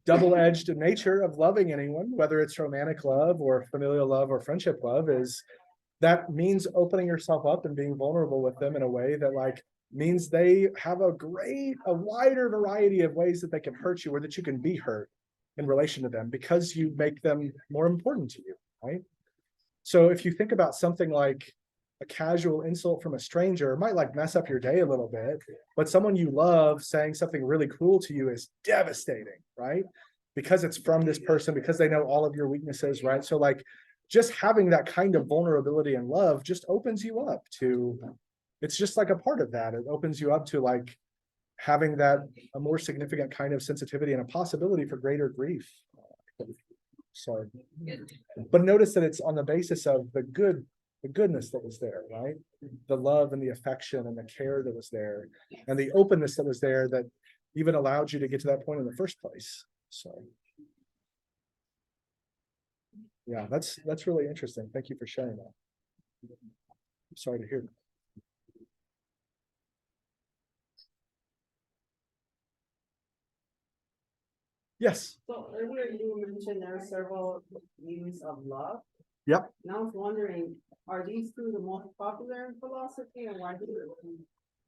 double-edged nature of loving anyone, whether it's romantic love or familial love or friendship love, is that means opening yourself up and being vulnerable with them in a way that like means they have a wider variety of ways that they can hurt you or that you can be hurt. in relation to them because you make them more important to you, right? So if you think about something like a casual insult from a stranger, it might like mess up your day a little bit, but someone you love saying something really cruel to you is devastating, right? Because it's from this person, because they know all of your weaknesses, right? So like just having that kind of vulnerability and love just opens you up to, it's just like a part of that. It opens you up to like having that a more significant kind of sensitivity and a possibility for greater grief. So, but notice that it's on the basis of the goodness that was there, right? The love and the affection and the care that was there, and the openness that was there that even allowed you to get to that point in the first place. So, yeah, that's really interesting. Thank you for sharing that. Sorry to hear that. Yes. So earlier you mentioned there are several views of love. Yep. And I was wondering, are these two the most popular in philosophy, and why do you?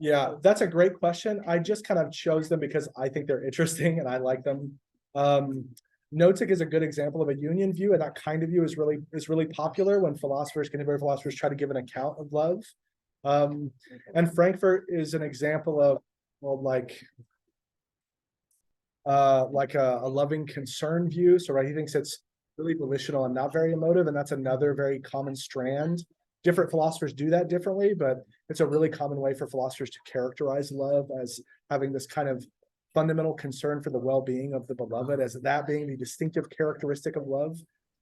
Yeah, that's a great question. I just kind of chose them because I think they're interesting and I like them. Nozick is a good example of a union view, and that kind of view is really popular when contemporary philosophers try to give an account of love. And Frankfurt is an example of, well, like a loving concern view. So right, he thinks it's really volitional and not very emotive, and that's another very common strand. Different philosophers do that differently, but it's a really common way for philosophers to characterize love as having this kind of fundamental concern for the well-being of the beloved, as that being the distinctive characteristic of love.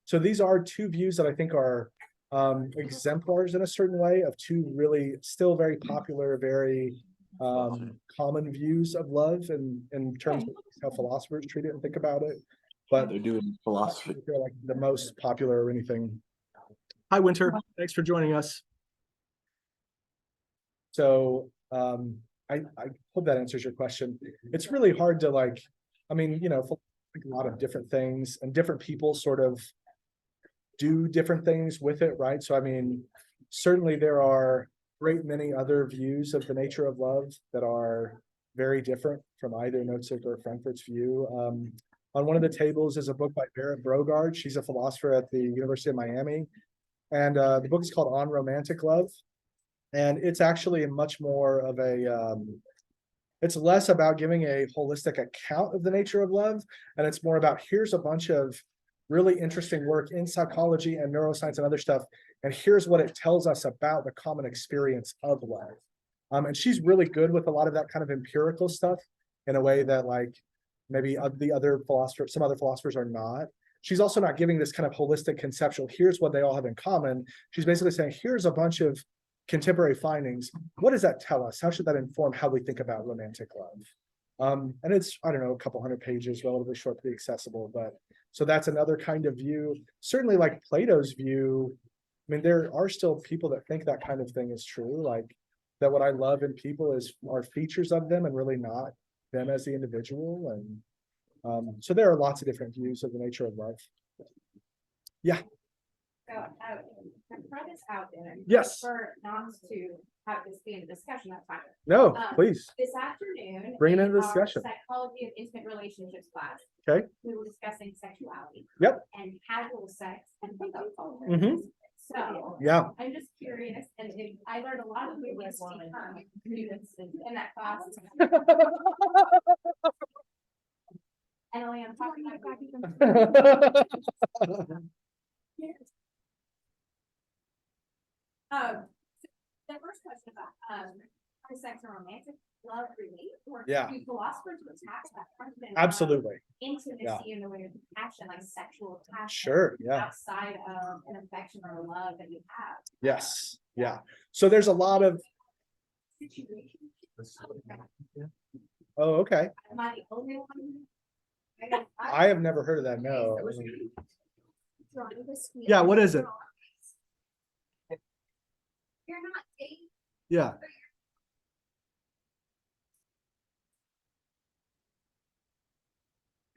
So these are two views that I think are exemplars in a certain way of two really still very popular, very common views of love, and in terms of how philosophers treat it and think about it. But They're doing philosophy. they're like the most popular or anything. Hi, Winter. Thanks for joining us. So I hope that answers your question. It's really hard to like, I mean, you know, a lot of different things, and different people sort of do different things with it, right? So I mean, certainly there are great many other views of the nature of love that are very different from either Nozick or Frankfurt's view. On one of the tables is a book by Berit Brogard. She's a philosopher at the University of Miami. And the book is called On Romantic Love. And it's actually much more of a, it's less about giving a holistic account of the nature of love. And it's more about, here's a bunch of really interesting work in psychology and neuroscience and other stuff. And here's what it tells us about the common experience of love. And she's really good with a lot of that kind of empirical stuff in a way that like maybe the other philosophers, some other philosophers are not. She's also not giving this kind of holistic conceptual, here's what they all have in common. She's basically saying, here's a bunch of contemporary findings. What does that tell us? How should that inform how we think about romantic love? And it's, I don't know, a couple hundred pages, relatively short, pretty accessible. But so that's another kind of view. Certainly like Plato's view, I mean, there are still people that think that kind of thing is true. Like that what I love in people are features of them and really not them as the individual. And so there are lots of different views of the nature of love. Yeah. So I throw this out there. Yes. For not to have this be a discussion, that's fine. No, please. This afternoon. Bring it in into our discussion. Psychology of intimate relationships class. Okay. We were discussing sexuality. Yep. And casual sex and pickup culture. Mhm. So. Yeah. I'm just curious, and I learned a lot of new words in that class. And only I'm talking about the first question about are sex and romantic love really, or Yeah. do philosophers attach that content Absolutely. intimacy in the way of passion, like sexual passion, Sure. Yeah. outside of an affection or a love that you have? Yes. Yeah. So there's a lot of, Situations. oh, okay. Am I the only one? I have never heard of that. No. Yeah, Yeah. What is it? You're not dating. Yeah.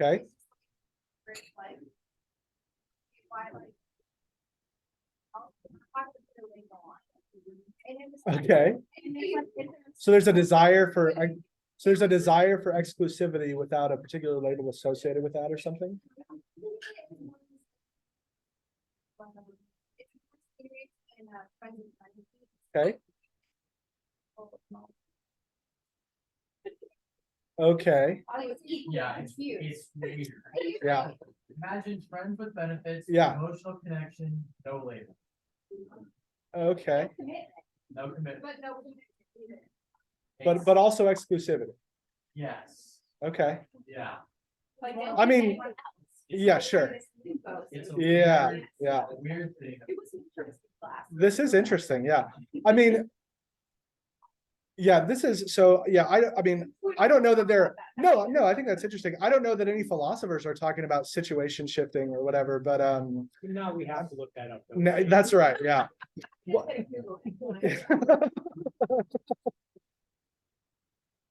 Okay. Okay. So there's a desire for exclusivity without a particular label associated with that or something. Okay. Okay. Yeah, it's weird. Yeah. Imagine friends with benefits. Yeah. Emotional connection, no label, Okay. no commitment. But no. But also exclusivity. Yes, Okay. yeah. Like, I mean, yeah, sure. It's a Yeah, weird- yeah. a weird thing. It was an interesting class. This is interesting. Yeah. I mean, yeah, this is so, yeah, I mean, I don't know that they're, no, I think that's interesting. I don't know that any philosophers are talking about situation shifting or whatever, but, No, we have to look that up. though. no, that's right. Yeah.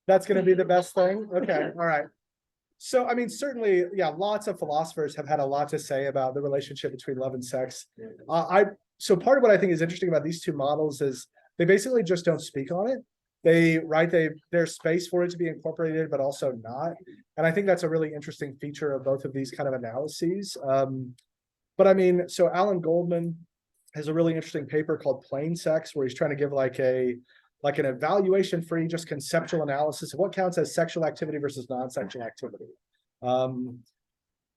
That's gonna be the best thing? Okay, all right. So, I mean, certainly, yeah, lots of philosophers have had a lot to say about the relationship between love and sex. So part of what I think is interesting about these two models is they basically just don't speak on it. There's space for it to be incorporated, but also not. And I think that's a really interesting feature of both of these kind of analyses. But I mean, so Alan Goldman has a really interesting paper called Plain Sex, where he's trying to give like an evaluation-free, just conceptual analysis of what counts as sexual activity versus non-sexual activity.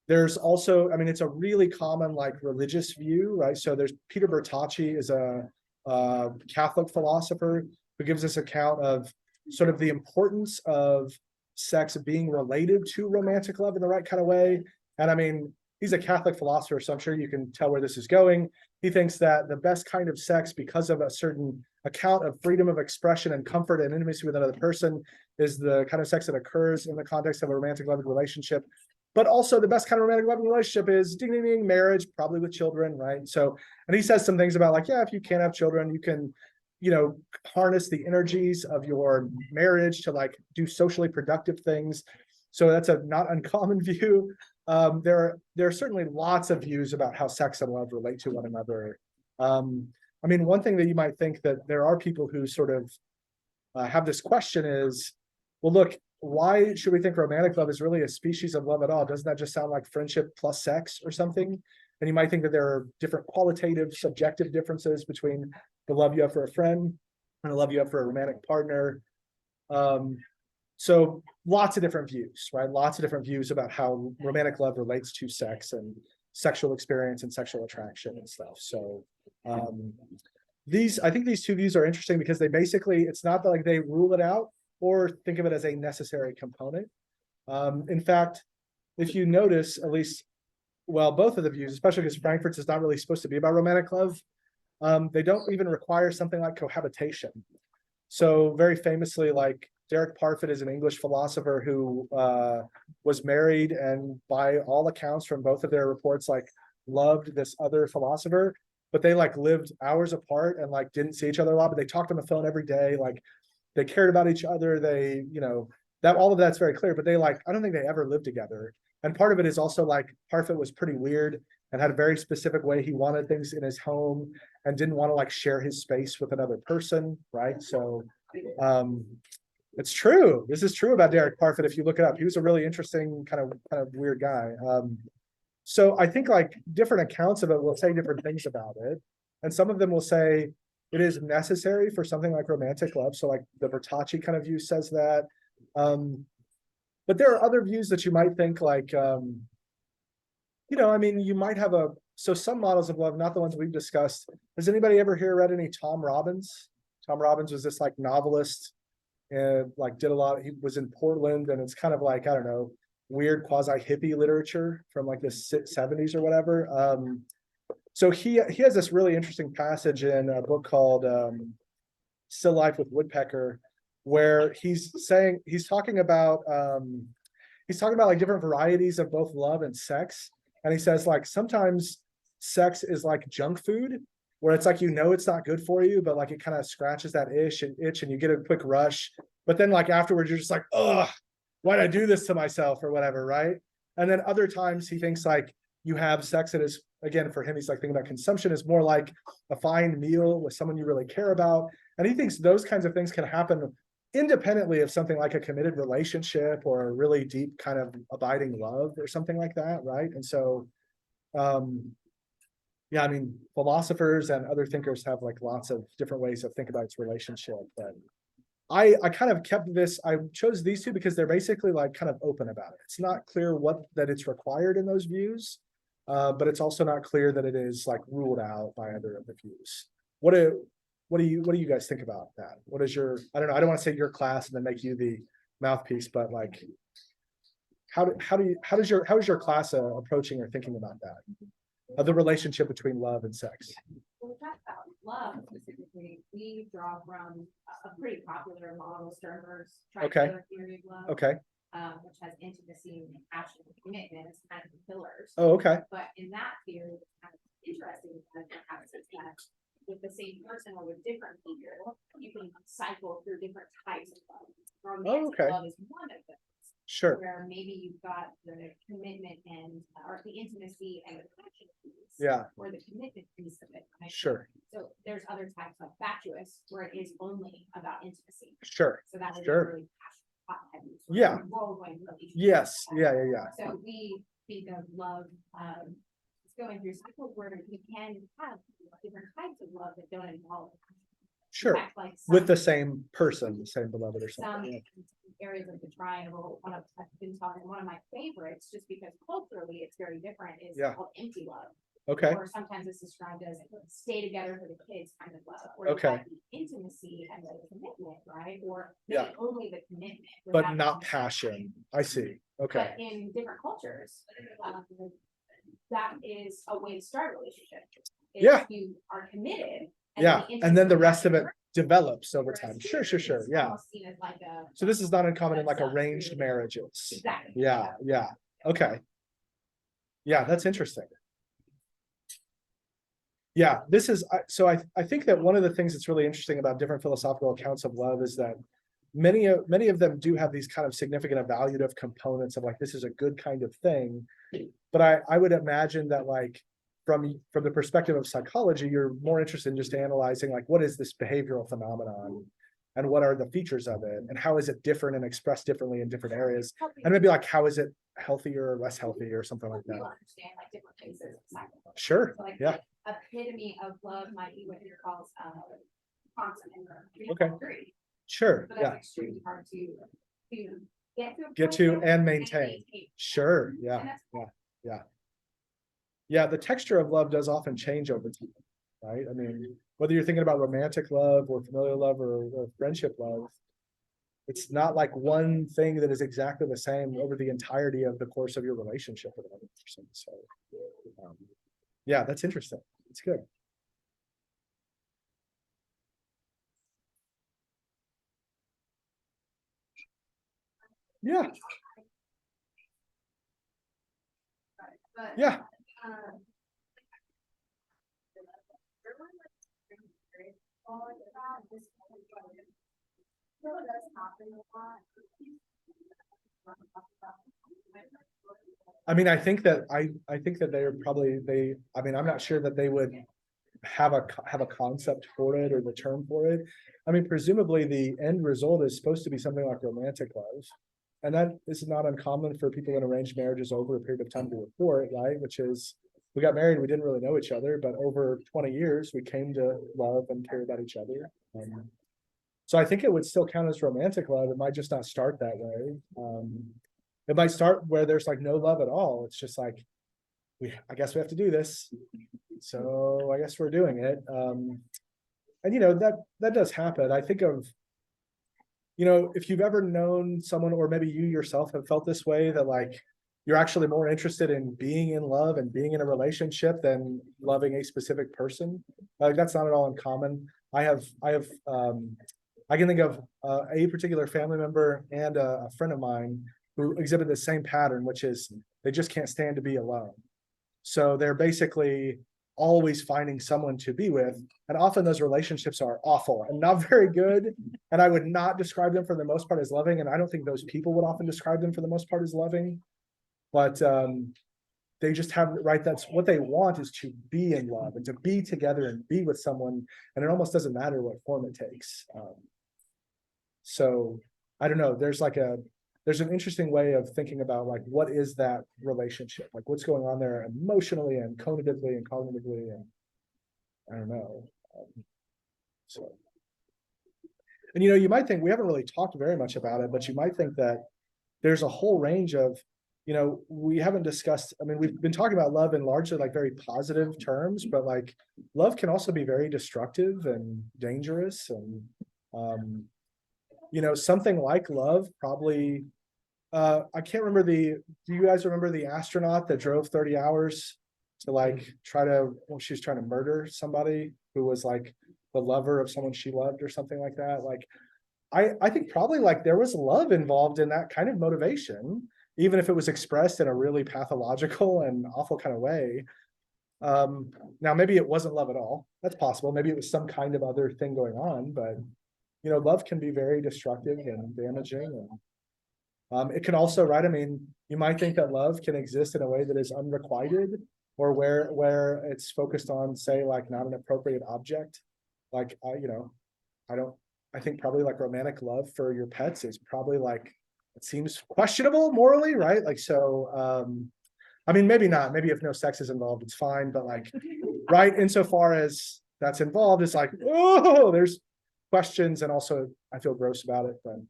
There's also, I mean, it's a really common like religious view, right? So there's Peter Bertocci is a Catholic philosopher who gives this account of sort of the importance of sex being related to romantic love in the right kind of way. And I mean, he's a Catholic philosopher, so I'm sure you can tell where this is going. He thinks that the best kind of sex, because of a certain account of freedom of expression and comfort and intimacy with another person, is the kind of sex that occurs in the context of a romantic loving relationship. But also the best kind of romantic loving relationship is ding, ding, ding, marriage, probably with children, right? So, and he says some things about like, yeah, if you can't have children, you can, harness the energies of your marriage to like do socially productive things. So that's a not uncommon view. There are certainly lots of views about how sex and love relate to one another. I mean, one thing that you might think that there are people who sort of have this question is, well, look, why should we think romantic love is really a species of love at all? Doesn't that just sound like friendship plus sex or something? And you might think that there are different qualitative, subjective differences between the love you have for a friend and the love you have for a romantic partner. So lots of different views, right? Lots of different views about how romantic love relates to sex and sexual experience and sexual attraction and stuff. So I think these two views are interesting because they basically, it's not that like they rule it out or think of it as a necessary component. In fact, if you notice, at least, well, both of the views, especially because Frankfurt's is not really supposed to be about romantic love, they don't even require something like cohabitation. So very famously, like Derek Parfit is an English philosopher who was married and by all accounts from both of their reports, like loved this other philosopher, but they like lived hours apart and like didn't see each other a lot, but they talked on the phone every day. Like they cared about each other. They, that all of that's very clear, but they like, I don't think they ever lived together. And part of it is also like Parfit was pretty weird and had a very specific way he wanted things in his home and didn't want to like share his space with another person, right? So it's true. This is true about Derek Parfit if you look it up. He was a really interesting kind of weird guy. So I think like different accounts of it will say different things about it. And some of them will say it is necessary for something like romantic love. So like the Bertocci kind of view says that. But there are other views that you might think like, I mean, you might have so some models of love, not the ones we've discussed. Has anybody ever here read any Tom Robbins? Tom Robbins was this like novelist and like did a lot, he was in Portland and it's kind of like, I don't know, weird quasi hippie literature from like the 70s or whatever. So he has this really interesting passage in a book called Still Life with Woodpecker, where he's talking about like different varieties of both love and sex. And he says like sometimes sex is like junk food, where it's like, it's not good for you, but like it kind of scratches that itch and you get a quick rush. But then like afterwards, you're just like, ugh, why'd I do this to myself or whatever, right? And then other times he thinks like you have sex that is, again, for him, he's like thinking about consumption is more like a fine meal with someone you really care about. And he thinks those kinds of things can happen independently of something like a committed relationship or a really deep kind of abiding love or something like that, right? And so Yeah, I mean, philosophers and other thinkers have like lots of different ways of thinking about its relationship, but I kind of kept this, I chose these two because they're basically like kind of open about it. It's not clear that it's required in those views, but it's also not clear that it is like ruled out by either of the views. What do you guys think about that? What is your, I don't know, I don't want to say your class and then make you the mouthpiece, but like, how is your class approaching or thinking about that? Of the relationship between love and sex? When we talk about love specifically, we draw from a pretty popular model, Sternberg's triangular theory of love. Okay. Which has intimacy and passion and commitment as kind of the pillars. Oh, okay. But in that theory, what's kind of interesting because perhaps is that with the same person or with different people, you can cycle through different types of love. Romantic okay. love is one of them. Sure. Where maybe you've got the commitment and or the intimacy and the passion piece. Yeah. Or the commitment piece of it. Right? Sure. So there's other types of fatuous where it is only about intimacy. Sure. So that would Sure. be really passionate, hot heavy. Yeah. Whirlwind relationship. Yes. Yeah. So we think of love, it's going through cycles where you can have different types of love that don't involve. Sure. In fact, like With the some- same person, the same beloved or some something. areas of the triangle, I've been talking, one of my favorites, just because culturally it's very different, is Yeah. called empty love. Okay. Or sometimes it's described as stay together for the kids kind of love. Where Okay. you have the intimacy and the commitment, right? Or Yeah. maybe only the commitment. But without not the passion. I see. Okay. But in different cultures, that is a way to start a relationship. If Yeah. You are committed. Yeah. And then the rest of it passion develops over Whereas time. here, Sure. it's Yeah. almost seen as like a- So this is not uncommon in like arranged marriages. Exactly. Yeah. Okay. Yeah, that's interesting. Yeah, this is, so I think that one of the things that's really interesting about different philosophical accounts of love is that many of them do have these kind of significant evaluative components of like, this is a good kind of thing. But I would imagine that like, from the perspective of psychology, you're more interested in just analyzing like, what is this behavioral phenomenon? And what are the features of it? And how is it different and expressed differently in different areas? And maybe like, how is it healthier or less healthy or something like that? You understand like different phases of psychology. Sure, So like yeah. the epitome of love might be what you call constant Okay. agree. Sure, But yeah, that's extremely hard to get to. a Get point to where and you maintain. Sure, yeah, yeah. Yeah, the texture of love does often change over time, right? I mean, whether you're thinking about romantic love or familial love or friendship love, it's not like one thing that is exactly the same over the entirety of the course of your relationship with another person. So, yeah, that's interesting. It's good. Yeah, But, yeah, I mean, I think that they're probably, I mean, I'm not sure that they would have a concept for it or the term for it. I mean, presumably the end result is supposed to be something like romantic love. And that is not uncommon for people in arranged marriages over a period of time to report, right? Which is, we got married, we didn't really know each other, but over 20 years, we came to love and care about each other. So I think it would still count as romantic love. It might just not start that way. It might start where there's like no love at all. It's just like, I guess we have to do this. So I guess we're doing it. And you know, that does happen. I think of, you know, if you've ever known someone, or maybe you yourself have felt this way, that like, you're actually more interested in being in love and being in a relationship than loving a specific person. Like that's not at all uncommon. I can think of a particular family member and a friend of mine who exhibit the same pattern, which is they just can't stand to be alone. So they're basically always finding someone to be with. And often those relationships are awful and not very good. And I would not describe them for the most part as loving. And I don't think those people would often describe them for the most part as loving. But they just have, right, that's what they want, is to be in love and to be together and be with someone. And it almost doesn't matter what form it takes. So I don't know, there's like there's an interesting way of thinking about like, what is that relationship? Like what's going on there emotionally and cognitively and cognitively, and I don't know. So, and you might think, we haven't really talked very much about it, but you might think that there's a whole range of, we haven't discussed, I mean, we've been talking about love in largely like very positive terms, but like love can also be very destructive and dangerous. And, something like love probably, I can't remember do you guys remember the astronaut that drove 30 hours to like she was trying to murder somebody who was like the lover of someone she loved or something like that? Like, I think probably like there was love involved in that kind of motivation, even if it was expressed in a really pathological and awful kind of way. Now maybe it wasn't love at all. That's possible. Maybe it was some kind of other thing going on, but love can be very destructive and damaging. And it can also, right? I mean, you might think that love can exist in a way that is unrequited, or where it's focused on, say, like not an appropriate object. Like, I think probably like romantic love for your pets is probably like, it seems questionable morally, right? Like, so, I mean, maybe not, maybe if no sex is involved, it's fine, but like, right, insofar as that's involved, it's like, oh, there's questions, and also I feel gross about it. But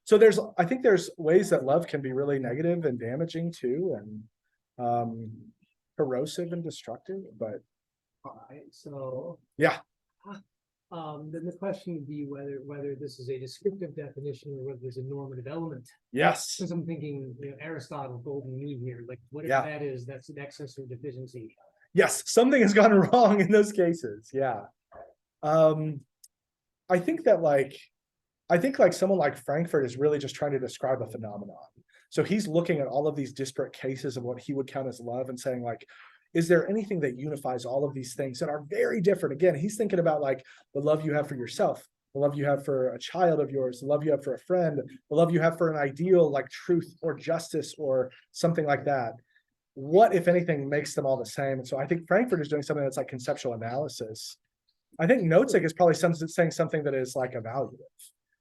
so I think there's ways that love can be really negative and damaging too, and corrosive and destructive, but All right, so. yeah. Then the question would be whether this is a descriptive definition or whether there's a normative element. Yes. Since I'm thinking, Aristotle, golden mean here, like whatever Yeah. that is, that's an excess or deficiency. Yes, something has gone wrong in those cases. Yeah. I think someone like Frankfurt is really just trying to describe a phenomenon. So he's looking at all of these disparate cases of what he would count as love and saying like, is there anything that unifies all of these things that are very different? Again, he's thinking about like the love you have for yourself, the love you have for a child of yours, the love you have for a friend, the love you have for an ideal like truth or justice or something like that. What, if anything, makes them all the same? And so I think Frankfurt is doing something that's like conceptual analysis. I think Nozick is probably saying something that is like evaluative.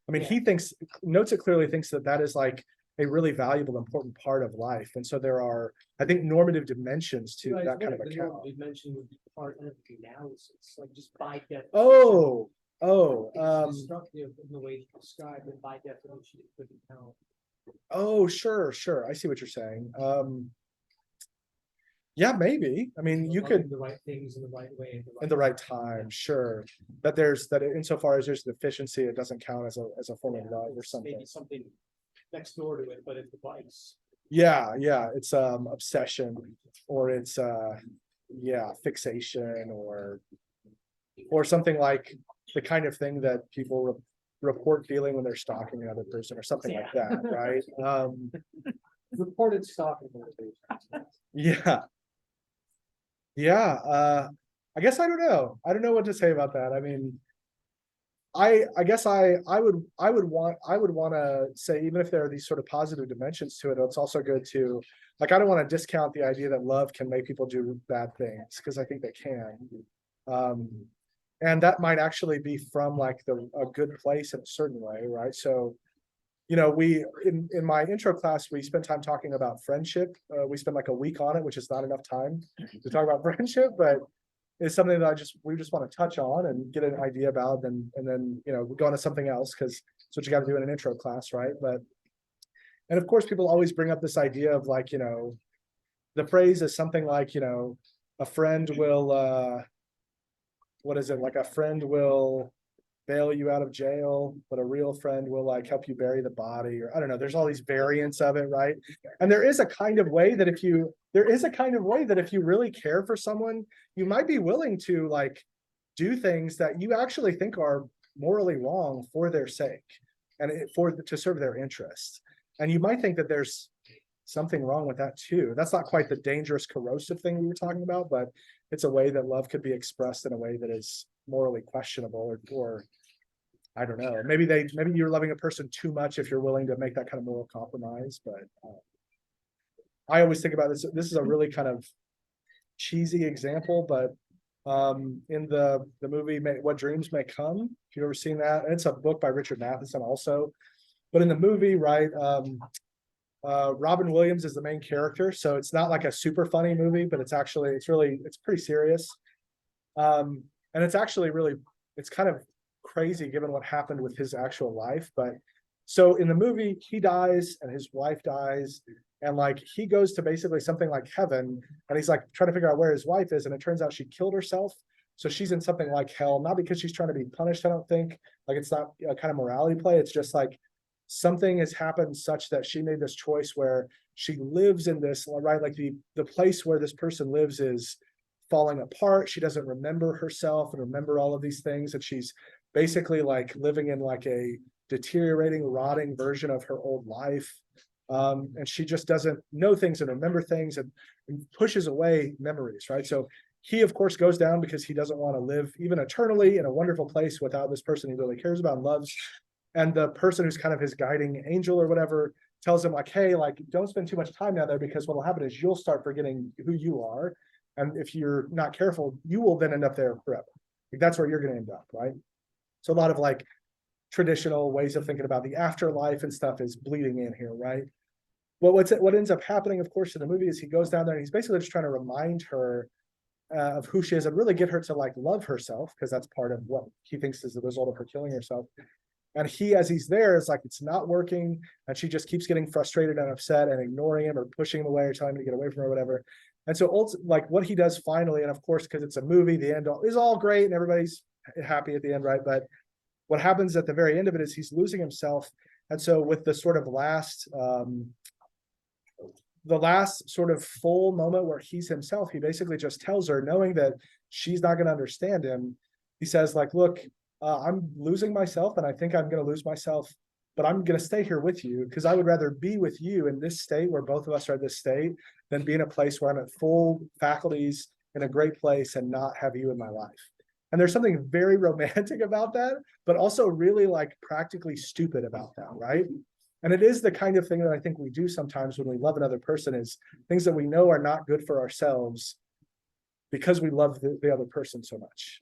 I mean, Nozick clearly thinks that is like a really valuable, important part of life. And so there are, I think, normative dimensions to that kind of account. Dimension would be part of the analysis, like just by definition. It's destructive in the way you describe it, by definition, it couldn't count. Oh, sure. I see what you're saying. Yeah, maybe. I mean, you could the right things in the right way in the right time, sure. That insofar as there's deficiency, it doesn't count as a form of love or something. Maybe something next door to it, but it's the vice. Yeah, it's obsession, or it's fixation, or something like the kind of thing that people report feeling when they're stalking another person or something like that, right? Reported stalking. I guess I don't know what to say about that. I mean, I guess I would want to say, even if there are these sort of positive dimensions to it, it's also good to, like, I don't want to discount the idea that love can make people do bad things, because I think they can. And that might actually be from like a good place in a certain way, right? So, we in my intro class, we spent time talking about friendship. We spent like a week on it, which is not enough time to talk about friendship, but it's something that we just want to touch on and get an idea about, and then we go on to something else, because it's what you got to do in an intro class, right? And of course, people always bring up this idea of like, the phrase is something like, a friend will what is it, like a friend will bail you out of jail, but a real friend will like help you bury the body, or I don't know, there's all these variants of it, right? And there is a kind of way that if you really care for someone, you might be willing to like do things that you actually think are morally wrong for their sake, and to serve their interests. And you might think that there's something wrong with that too. That's not quite the dangerous, corrosive thing we were talking about, but it's a way that love could be expressed in a way that is morally questionable, or I don't know, maybe you're loving a person too much if you're willing to make that kind of moral compromise. But I always think about this is a really kind of cheesy example, but in the movie What Dreams May Come, if you've ever seen that, and it's a book by Richard Matheson also, But in the movie, right, Robin Williams is the main character, so it's not like a super funny movie, but it's pretty serious. And it's actually really, it's kind of crazy given what happened with his actual life. But so in the movie, he dies and his wife dies, and like he goes to basically something like heaven, and he's like trying to figure out where his wife is, and it turns out she killed herself. So she's in something like hell, not because she's trying to be punished, I don't think. Like it's not a kind of morality play. It's just like something has happened such that she made this choice where she lives in this, right? Like the place where this person lives is falling apart. She doesn't remember herself and remember all of these things. And she's basically like living in like a deteriorating, rotting version of her old life. And she just doesn't know things and remember things and pushes away memories, right? So he, of course, goes down because he doesn't want to live even eternally in a wonderful place without this person he really cares about and loves. And the person who's kind of his guiding angel or whatever tells him like, hey, like, don't spend too much time down there, because what will happen is you'll start forgetting who you are. And if you're not careful, you will then end up there forever. Like, that's where you're going to end up, right? So a lot of like traditional ways of thinking about the afterlife and stuff is bleeding in here, right? Well, what ends up happening, of course, in the movie is he goes down there and he's basically just trying to remind her of who she is and really get her to like love herself, because that's part of what he thinks is the result of her killing herself. And he, as he's there, is like, it's not working. And she just keeps getting frustrated and upset and ignoring him or pushing him away or telling him to get away from her or whatever. And so like what he does finally, and of course, because it's a movie, the end is all great and everybody's happy at the end, right? But what happens at the very end of it is he's losing himself. And so with the sort of the last sort of full moment where he's himself, he basically just tells her, knowing that she's not going to understand him, he says like, look, I'm losing myself and I think I'm going to lose myself, but I'm going to stay here with you because I would rather be with you in this state where both of us are in this state than be in a place where I'm at full faculties in a great place and not have you in my life. And there's something very romantic about that, but also really like practically stupid about that, right? And it is the kind of thing that I think we do sometimes when we love another person, is things that we know are not good for ourselves because we love the other person so much.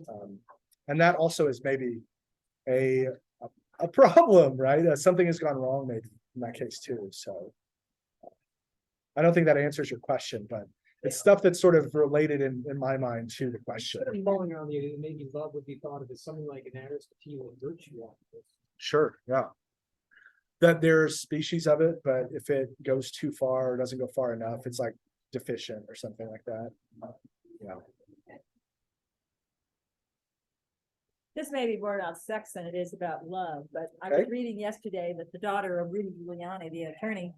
And that also is maybe a problem, right? Something has gone wrong maybe in that case too. So I don't think that answers your question, but it's stuff that's sort of related in my mind to the question. Following on the, maybe love would be thought of as something like an Aristotelian virtue. Sure, yeah. That there's species of it, but if it goes too far or doesn't go far enough, it's like deficient or something like that. Yeah. This may be more about sex than it is about love, but I was reading yesterday that the daughter of Rudy Giuliani, the attorney,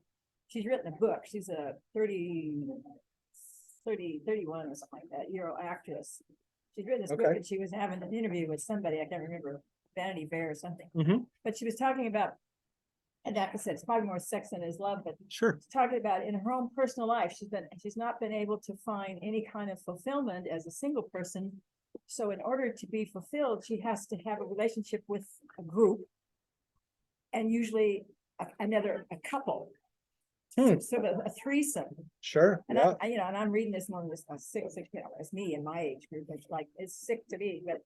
she's written a book. She's a 31 or something like that, year-old actress. She's written this book and she was having an interview with somebody, I can't remember, Vanity Fair or something. But she was talking about, and like I said, it's probably more sex than is love, but sure, she's talking about in her own personal life, she's not been able to find any kind of fulfillment as a single person. So in order to be fulfilled, she has to have a relationship with a group, and usually a couple. Sort of a threesome. Sure. And yeah. and I'm reading this one was sick, it's me in my age group. It's like, it's sick to me, but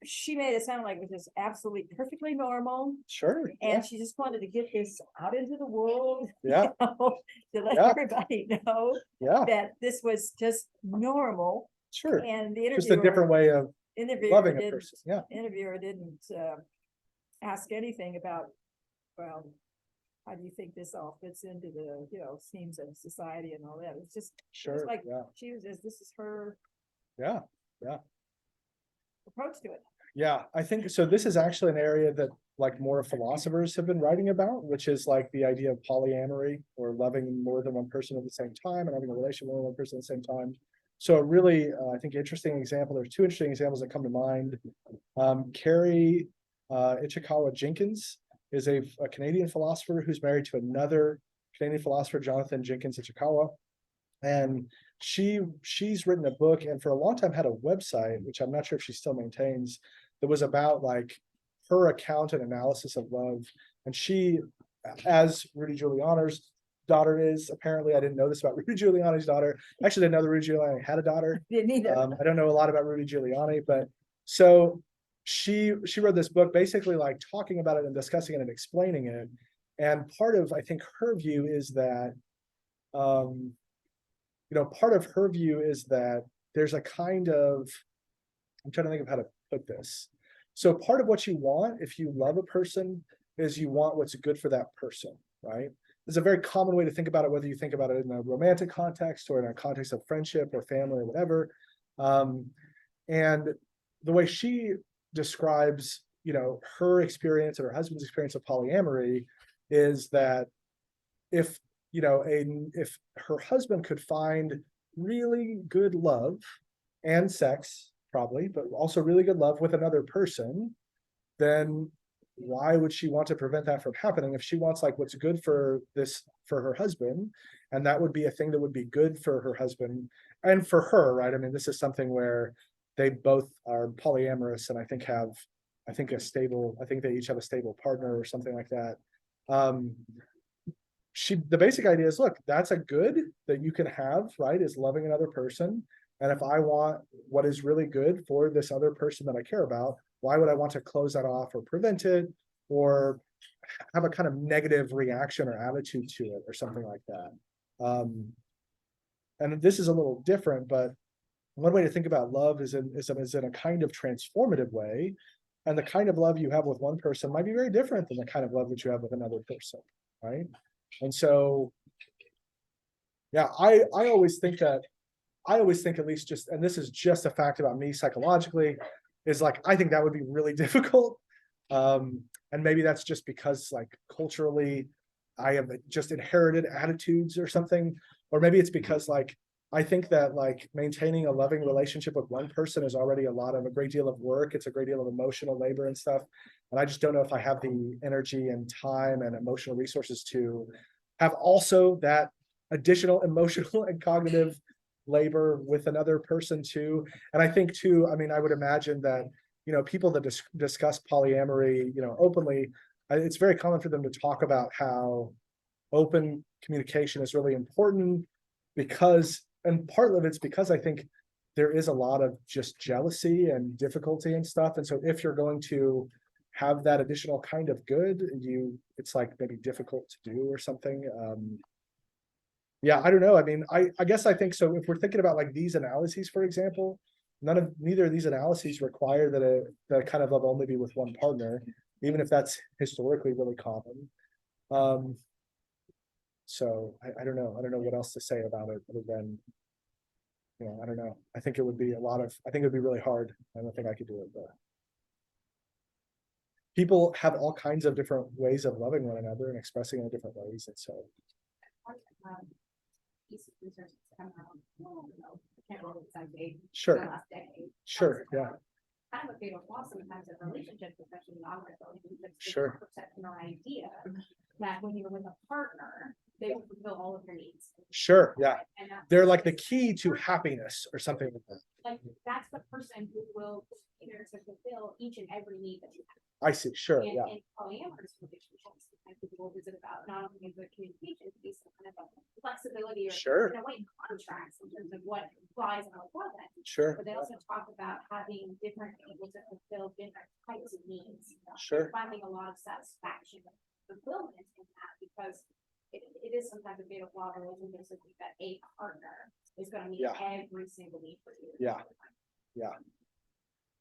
she made it sound like it was just absolutely perfectly normal. Sure. And she just wanted to get this out into the world. Yeah. To let everybody know that this was just normal. Sure. And the interviewer, just a different way of loving a person. Yeah. Interviewer didn't ask anything about, well, how do you think this all fits into the, themes of society and all that? It's just, sure. Like she was just, this is her approach to it. Yeah, I think so. This is actually an area that like more philosophers have been writing about, which is like the idea of polyamory, or loving more than one person at the same time and having a relationship with one person at the same time. So a really, I think, interesting example. There's two interesting examples that come to mind. Carrie Ichikawa Jenkins is a Canadian philosopher who's married to another Canadian philosopher, Jonathan Jenkins Ichikawa. And she's written a book and for a long time had a website, which I'm not sure if she still maintains, that was about like her account and analysis of love. And she, as Rudy Giuliani's daughter is, apparently, I didn't know this about Rudy Giuliani's daughter. Actually, didn't know that Rudy Giuliani had a daughter. Didn't either. I don't know a lot about Rudy Giuliani, but so she wrote this book basically like talking about it and discussing it and explaining it. And part of, I think, her view is that, part of her view is that there's a kind of, I'm trying to think of how to put this. So part of what you want, if you love a person, is you want what's good for that person, right? It's a very common way to think about it, whether you think about it in a romantic context or in a context of friendship or family or whatever. And the way she describes, her experience and her husband's experience of polyamory is that if, if her husband could find really good love and sex, probably, but also really good love with another person, then why would she want to prevent that from happening? If she wants like what's good for her husband, and that would be a thing that would be good for her husband and for her, right? I mean, this is something where they both are polyamorous and I think they each have a stable partner or something like that. The basic idea is, look, that's a good that you can have, right? Is loving another person. And if I want what is really good for this other person that I care about, why would I want to close that off or prevent it or have a kind of negative reaction or attitude to it or something like that? And this is a little different, but one way to think about love is in a kind of transformative way. And the kind of love you have with one person might be very different than the kind of love that you have with another person, right? And so, yeah, I always think at least just, and this is just a fact about me psychologically, is like, I think that would be really difficult. And maybe that's just because like culturally, I have just inherited attitudes or something, or maybe it's because like, I think that like maintaining a loving relationship with one person is already a great deal of work. It's a great deal of emotional labor and stuff. And I just don't know if I have the energy and time and emotional resources to have also that additional emotional and cognitive labor with another person too. And I think too, I mean, I would imagine that, people that discuss polyamory, openly, it's very common for them to talk about how open communication is really important because, and part of it's because I think there is a lot of just jealousy and difficulty and stuff. And so if you're going to have that additional kind of good, it's like maybe difficult to do or something. Yeah, I don't know. I mean, I guess I think so. If we're thinking about like these analyses, for example, neither of these analyses require that kind of love only be with one partner, even if that's historically really common. So I don't know. I don't know what else to say about it other than, I don't know. I think it would be really hard. I don't think I could do it, but people have all kinds of different ways of loving one another and expressing it in different ways. And so piece of research that's come out, I can't remember the exact date. Sure. The last decade. Sure, yeah. Kind of a fatal flaw sometimes in relationships, especially non-relationships. Sure. Perception or idea that when you're with a partner, they will fulfill all of your needs. Sure, yeah. And They're like the key to happiness or something like that. like that's the person who will either to fulfill each and every need that you have. I see, sure, And yeah. in polyamorous relationships, sometimes people will visit about not only the communication, but some kind of a flexibility or Sure. in a way contracts in terms of what applies and what doesn't. Sure, But they also talk about having different people to fulfill different types of needs. sure. Finding a lot of satisfaction and fulfillment in that because it is sometimes a fatal flaw in relationships to think that a partner is going to meet Yeah. every single need for you. Yeah.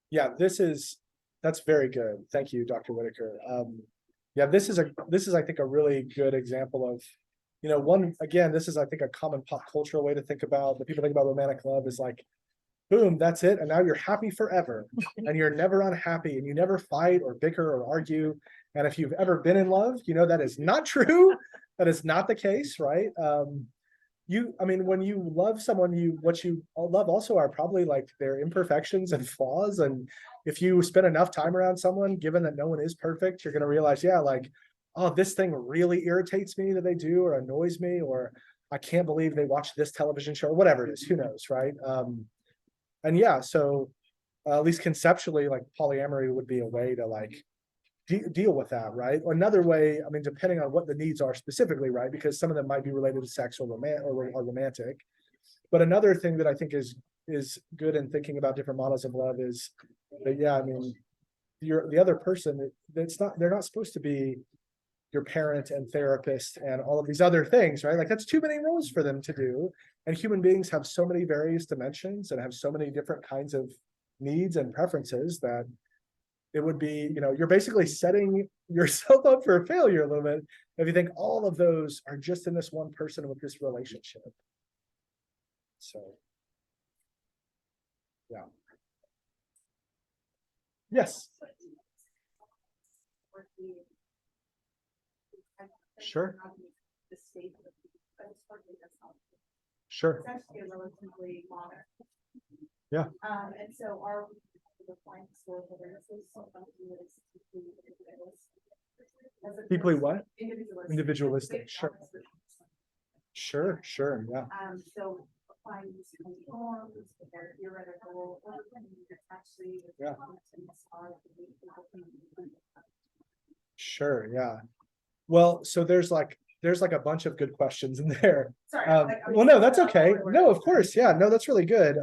Yeah, that's very good. Thank you, Dr. Whitaker. Yeah, this is I think a really good example of, this is I think a common pop cultural way to think about, the people think about romantic love is like, boom, that's it. And now you're happy forever and you're never unhappy and you never fight or bicker or argue. And if you've ever been in love, that is not true. That is not the case, right? When you love someone, what you love also are probably like their imperfections and flaws. And if you spend enough time around someone, given that no one is perfect, you're going to realize, yeah, like, oh, this thing really irritates me that they do or annoys me, or I can't believe they watch this television show or whatever it is, who knows, right? And yeah, so at least conceptually, like polyamory would be a way to like deal with that, right? Or another way, depending on what the needs are specifically, right? Because some of them might be related to sex or romantic. But another thing that I think is good in thinking about different models of love is that, yeah, the other person, they're not supposed to be your parent and therapist and all of these other things, right? Like that's too many roles for them to do. And human beings have so many various dimensions and have so many different kinds of needs and preferences that it would be, you're basically setting yourself up for failure a little bit if you think all of those are just in this one person with this relationship. So, yeah. Yes. Sure. The state of Sure. it's actually a relatively modern. Yeah. And so are we applying historical variances? Deeply what? Individualistic. Individualistic, sure. Sure, yeah. So applying these norms, they're theoretical, it's actually. Yeah. Sure, yeah. Well, so there's like a bunch of good questions in there. Sorry. Well, no, that's okay. No, of course, yeah, no, that's really good.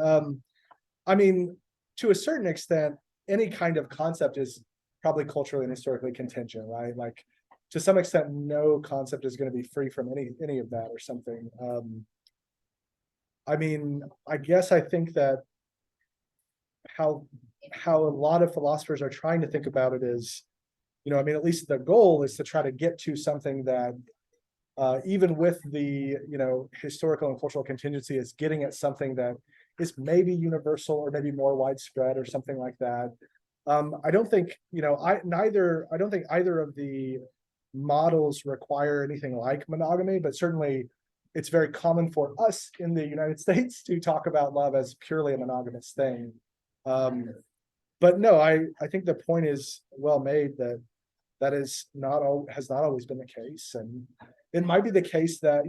I mean, to a certain extent, any kind of concept is probably culturally and historically contingent, right? Like to some extent, no concept is going to be free from any of that or something. I mean, I guess I think that how a lot of philosophers are trying to think about it is, I mean, at least the goal is to try to get to something that even with the, historical and cultural contingency is getting at something that is maybe universal or maybe more widespread or something like that. I don't think, I don't think either of the models require anything like monogamy, but certainly it's very common for us in the United States to talk about love as purely a monogamous thing. But no, I think the point is well made that has not always been the case. And it might be the case that,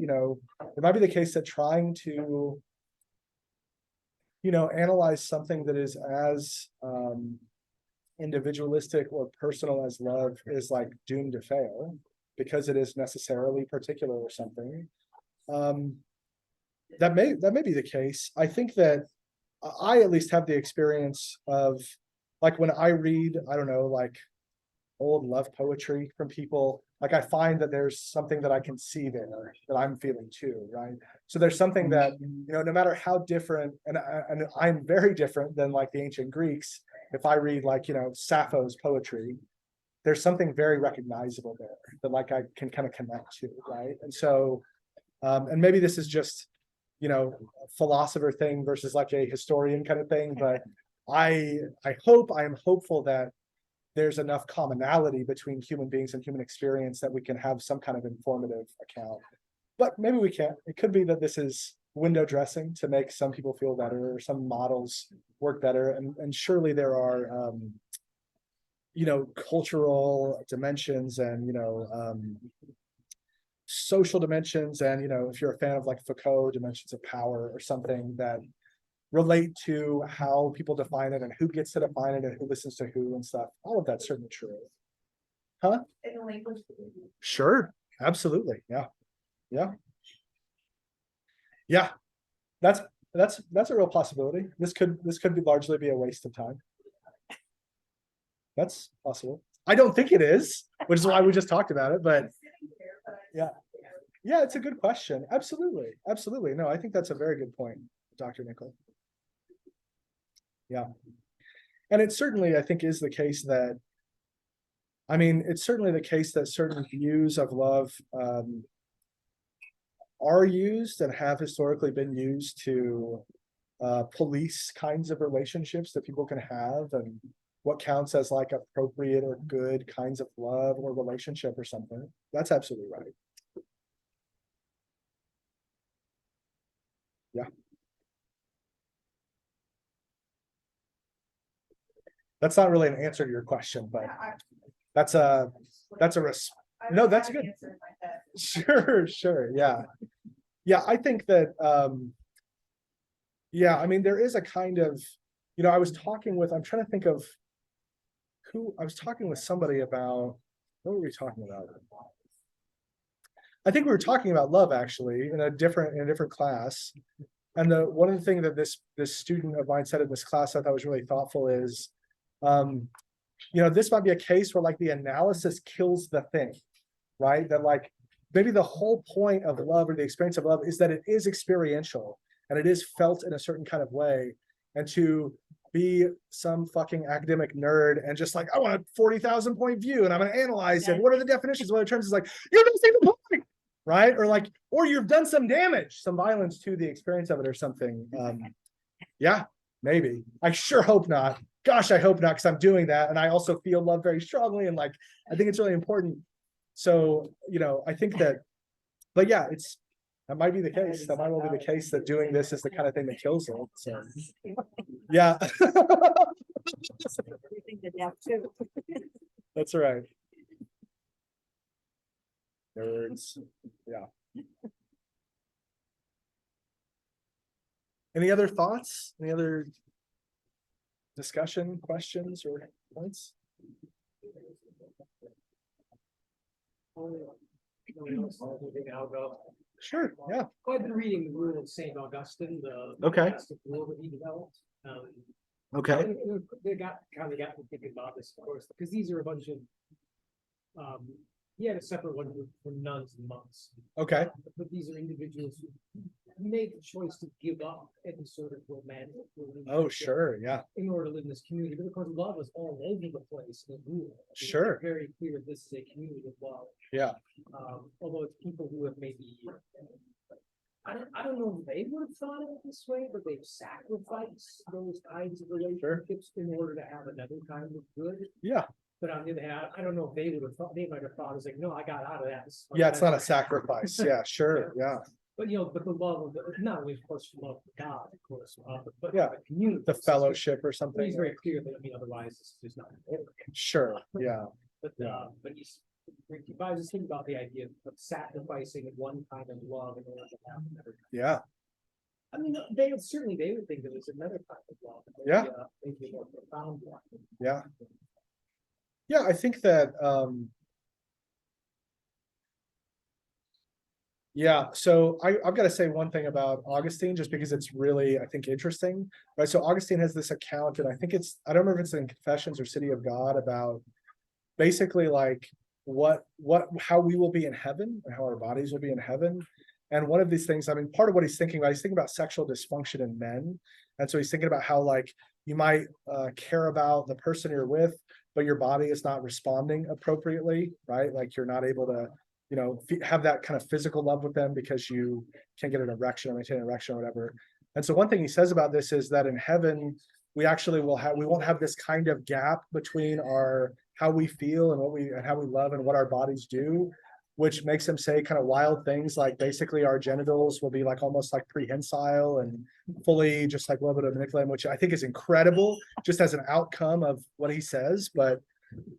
trying to, analyze something that is as individualistic or personal as love is like doomed to fail because it is necessarily particular or something. That may be the case. I think that I at least have the experience of like when I read, I don't know, like old love poetry from people, like I find that there's something that I can see there that I'm feeling too, right? So there's something that, no matter how different, and I'm very different than like the ancient Greeks. If I read like, Sappho's poetry, there's something very recognizable there that like I can kind of connect to, right? And so, and maybe this is just, a philosopher thing versus like a historian kind of thing, but I am hopeful that there's enough commonality between human beings and human experience that we can have some kind of informative account. But maybe we can't. It could be that this is window dressing to make some people feel better or some models work better. And surely there are, cultural dimensions and, social dimensions. And, if you're a fan of like Foucault, dimensions of power or something that relate to how people define it and who gets to define it and who listens to who and stuff. All of that's certainly true. Huh? In the language. Sure. Absolutely. Yeah. Yeah. Yeah. That's a real possibility. This could be largely be a waste of time. That's possible. I don't think it is, which is why we just talked about it, but yeah. Yeah, it's a good question. Absolutely. Absolutely. No, I think that's a very good point, Dr. Nickel. Yeah. And it certainly, I think, is the case that, I mean, it's certainly the case that certain views of love are used and have historically been used to police kinds of relationships that people can have and what counts as like appropriate or good kinds of love or relationship or something. That's absolutely right. Yeah. That's not really an answer to your question, but that's a no, that's good. Sure. Yeah. I think that, yeah, I mean, there is a kind of, I'm trying to think of who I was talking with somebody about, what were we talking about? I think we were talking about love actually in a different class. And one of the things that this student of mine said in this class I thought was really thoughtful is, this might be a case where like the analysis kills the thing, right? That like maybe the whole point of love or the experience of love is that it is experiential and it is felt in a certain kind of way. And to be some fucking academic nerd and just like, I want a 40,000 point view and I'm going to analyze it. What are the definitions? What are the terms? Is like, you're missing the point, right? Or like, or you've done some damage, some violence to the experience of it or something. Yeah, maybe. I sure hope not. Gosh, I hope not, because I'm doing that. And I also feel love very strongly. And like, I think it's really important. So, I think that, but yeah, that might be the case. That might well be the case that doing this is the kind of thing that kills it. So, yeah. Everything to death too. That's right. Nerds. Yeah. Any other thoughts? Any other discussion, questions, or points? I'll go. Sure, yeah. Well, I've been reading the Rule of St. Augustine, the Okay. monastic rule that he developed. Okay. They got me thinking about this, of course, because these are a bunch of, he had a separate one for nuns and monks. Okay. But these are individuals who made the choice to give up any sort of romantic relationship Oh, sure, yeah. in order to live in this community. But of course, love is all over the place in the rule. Sure. It's very clear this is a community of love. Yeah. Although it's people who have maybe, I don't know if they would have thought of it this way, but they've sacrificed those kinds of relationships in order to have another kind of good. Yeah. But on the other hand, I don't know if they would have thought, they might have thought, it was like, no, I got out of that. Yeah, it's not a sacrifice. Yeah, sure. Yeah. But but the love of not only, of course, love of God, of course, but Yeah. the community. The fellowship or But something. he's very clear that, otherwise it's just not. Sure. Yeah. But I was just thinking about the idea of sacrificing one kind of love in order to have another. Yeah. I mean, certainly they would think that there's another kind of love. Yeah. Maybe a more profound one. Yeah. Yeah, I think that yeah, so I've got to say one thing about Augustine, just because it's really, I think, interesting. Right. So Augustine has this account, and I think I don't remember if it's in Confessions or City of God, about basically like how we will be in heaven and how our bodies will be in heaven. And one of these things, I mean, part of what he's thinking about sexual dysfunction in men. And so he's thinking about how like you might care about the person you're with, but your body is not responding appropriately, right? Like you're not able to, have that kind of physical love with them because you can't get an erection or maintain an erection or whatever. And so one thing he says about this is that in heaven, we actually we won't have this kind of gap between how we feel and how we love and what our bodies do, which makes him say kind of wild things like basically our genitals will be like almost like prehensile and fully just like able to manipulate them, which I think is incredible just as an outcome of what he says. But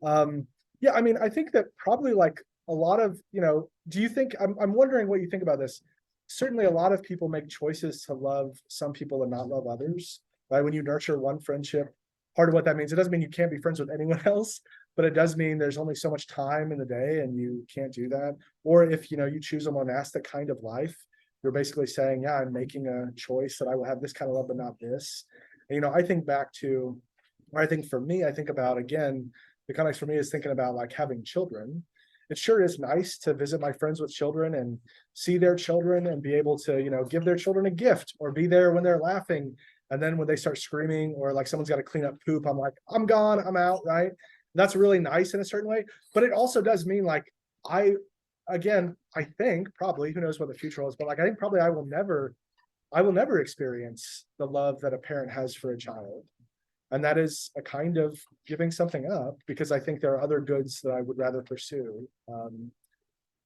yeah, I mean, I think that probably like a lot of, do you think, I'm wondering what you think about this. Certainly a lot of people make choices to love some people and not love others, right? When you nurture one friendship, part of what that means, it doesn't mean you can't be friends with anyone else, but it does mean there's only so much time in the day and you can't do that. Or if, you choose a monastic kind of life, you're basically saying, yeah, I'm making a choice that I will have this kind of love, but not this. And, I think back to, or I think for me, I think about, again, the context for me is thinking about like having children. It sure is nice to visit my friends with children and see their children and be able to, give their children a gift or be there when they're laughing. And then when they start screaming or like someone's got to clean up poop, I'm like, I'm gone, I'm out, right? That's really nice in a certain way. But it also does mean like, I think probably, who knows what the future holds, but like, I think probably I will never experience the love that a parent has for a child. And that is a kind of giving something up because I think there are other goods that I would rather pursue.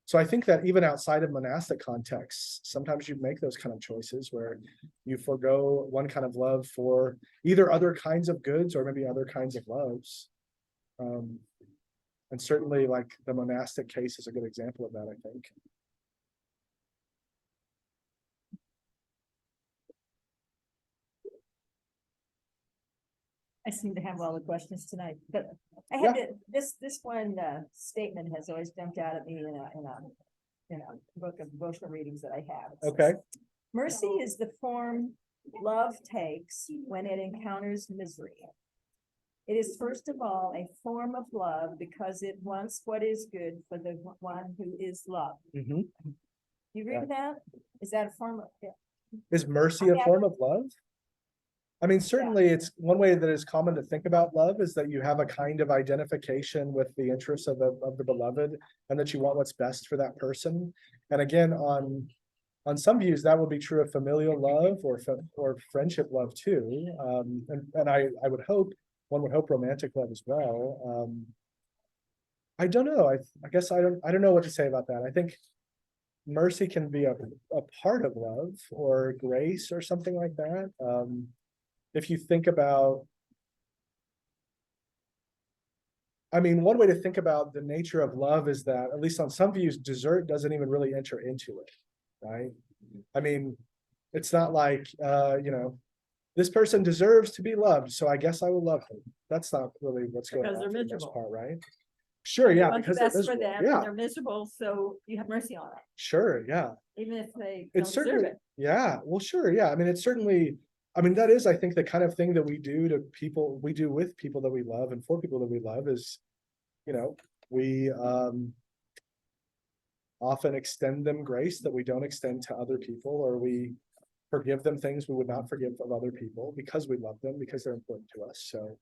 So I think that even outside of monastic contexts, sometimes you make those kind of choices where you forego one kind of love for either other kinds of goods or maybe other kinds of loves. And certainly like the monastic case is a good example of that, I think. I seem to have all the questions tonight, but I had this one statement has always jumped out at me in a book of devotional readings that I have. It says, Okay. mercy is the form love takes when it encounters misery. It is first of all a form of love because it wants what is good for the one who is loved. Mhm. You agree Yeah. with that? Is that a form of? Yeah. Is mercy a Yeah. form of love? I mean, certainly it's one way that is common to think about love is that you have a kind of identification with the interests of the beloved and that you want what's best for that person. And again, on some views, that would be true of familial love or friendship love too. And I would hope, one would hope romantic love as well. I don't know. I guess I don't know what to say about that. I think mercy can be a part of love or grace or something like that. If you think about, I mean, one way to think about the nature of love is that, at least on some views, desert doesn't even really enter into it, right? I mean, it's not like, this person deserves to be loved, so I guess I will love them. That's not really what's going Because on they're for the most miserable. part, right? Sure, You yeah, want the because they're best for miserable. them, Yeah, and they're miserable, so you have mercy on them, sure, yeah. even if they It's don't deserve certainly, it. yeah, well, sure, yeah. I mean, it's certainly, I mean, that is, I think, the kind of thing that we do to people, we do with people that we love and for people that we love is, we often extend them grace that we don't extend to other people, or we forgive them things we would not forgive of other people because we love them, because they're important to us. So,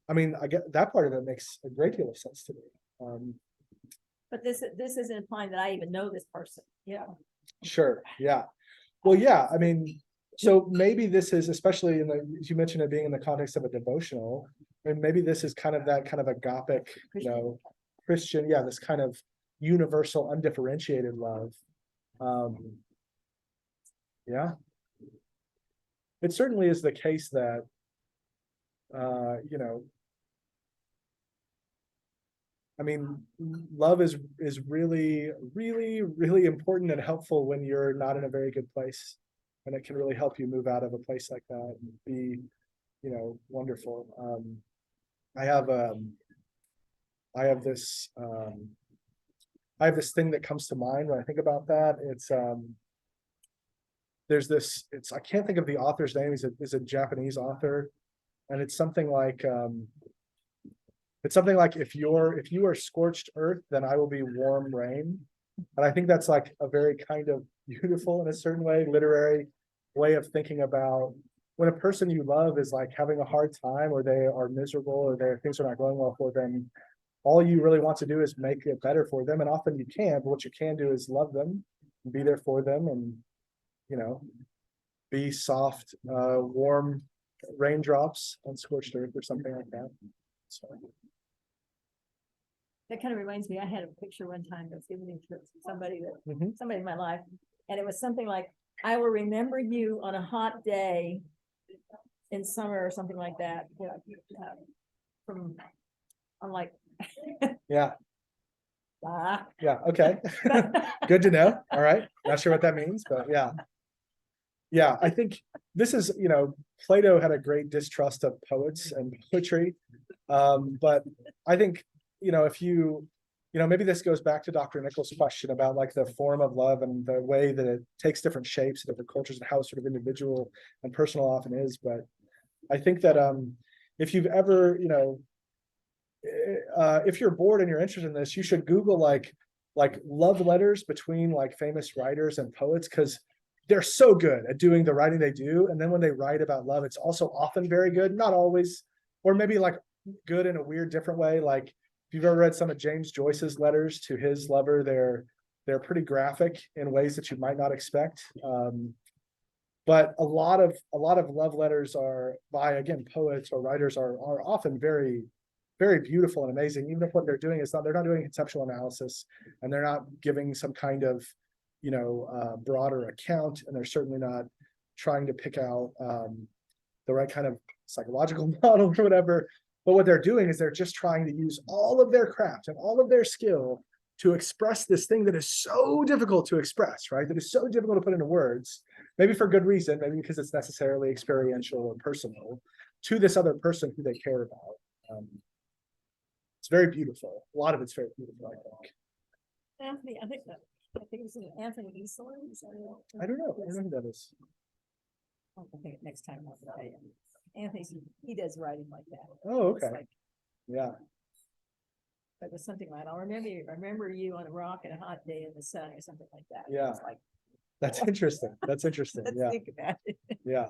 I mean, I get that part of it makes a great deal of sense to me. But this isn't implying that I even know this person, Sure, yeah. Well, yeah, I mean, so maybe this is, especially as you mentioned it being in the context of a devotional, and maybe this is kind of that kind of agapic, Christian, yeah, this kind of universal, undifferentiated love. Yeah. It certainly is the case that, I mean, love is really, really, really important and helpful when you're not in a very good place. And it can really help you move out of a place like that and be, wonderful. I have this thing that comes to mind when I think about that. It's there's this, I can't think of the author's name. He's a Japanese author, and it's something like if you are scorched earth, then I will be warm rain. And I think that's like a very kind of beautiful, in a certain way, literary way of thinking about when a person you love is like having a hard time, or they are miserable, or things are not going well for them. All you really want to do is make it better for them. And often you can, but what you can do is love them and be there for them, and, be soft, warm raindrops on scorched earth or something like that. So. That kind of reminds me, I had a picture one time that was given to somebody Mhm. somebody in my life, and it was something like, I will remember you on a hot day in summer or something like that. I'm like, Yeah, ah, yeah, okay. Good to know. All right. Not sure what that means, but yeah. Yeah, I think this is, Plato had a great distrust of poets and poetry. But I think, if maybe this goes back to Dr. Nichols' question about like the form of love and the way that it takes different shapes, different cultures, and how sort of individual and personal often is. But I think that if you've ever, if you're bored and you're interested in this, you should Google like love letters between like famous writers and poets, because they're so good at doing the writing they do. And then when they write about love, it's also often very good, not always, or maybe like good in a weird, different way. Like if you've ever read some of James Joyce's letters to his lover, they're pretty graphic in ways that you might not expect. But a lot of love letters are by, again, poets or writers are often very, very beautiful and amazing, even if what they're doing is they're not doing conceptual analysis, and they're not giving some kind of, broader account, and they're certainly not trying to pick out the right kind of psychological model or whatever. But what they're doing is they're just trying to use all of their craft and all of their skill to express this thing that is so difficult to express, right? That is so difficult to put into words, maybe for good reason, maybe because it's necessarily experiential or personal, to this other person who they care about. It's very beautiful. A lot of it's very beautiful, I think. Anthony, I think it was Anthony Eastland. I don't know who that is. I think next time I'll tell you. Anthony's, he does writing like that. Oh, It's okay. like, Yeah. it was something like, I remember you on a rock and a hot day in the sun or something like that. Yeah. It's like, That's interesting. That's interesting. let's Yeah. think about it. Yeah.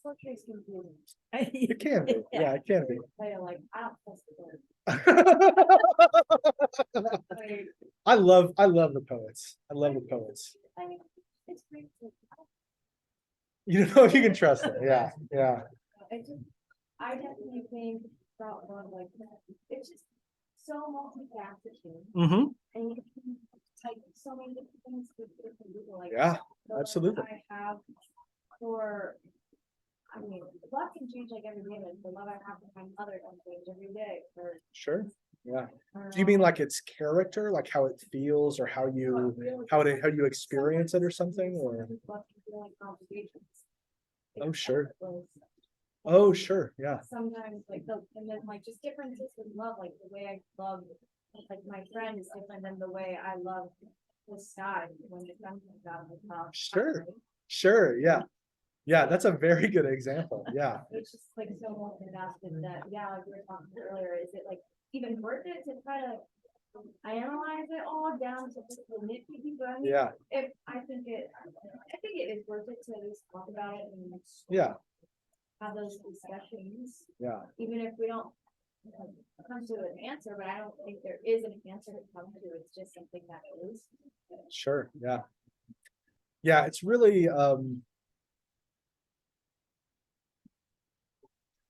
Portrait's confusing. It can be. Yeah, it can be. They're like, I don't trust the word. Like, I love the poets. I love the poets. I mean, it's great. You know, you can trust them. Yeah. Yeah. I definitely think about one like that. It's just so multifaceted Mm-hmm. and you can type so many different things with different people. Like Yeah, the one absolutely. I have for, I mean, a lot can change like every day, but the love I have for my mother can change every day for. Sure. Yeah. I don't Do you mean know, like its character, like how it feels or how you experience it or something or? love can feel like complications. Oh, sure. Was Oh, sure. Yeah. sometimes like and then like just differences in love, like the way I love, like my friend is different than the way I love the sky when the sun comes out of the top. Sure. Sure. Yeah. Yeah. That's a very good example. Yeah. It's just like so multifaceted that, yeah, like we were talking earlier, is it like even worth it to try to analyze it all down to just the nitpicky, but I mean, Yeah. if I think it is worth it to at least talk about it and Yeah. have those discussions, Yeah. even if we don't come to an answer, but I don't think there is an answer to come to, it's just something that is. Sure. Yeah. Yeah. It's really,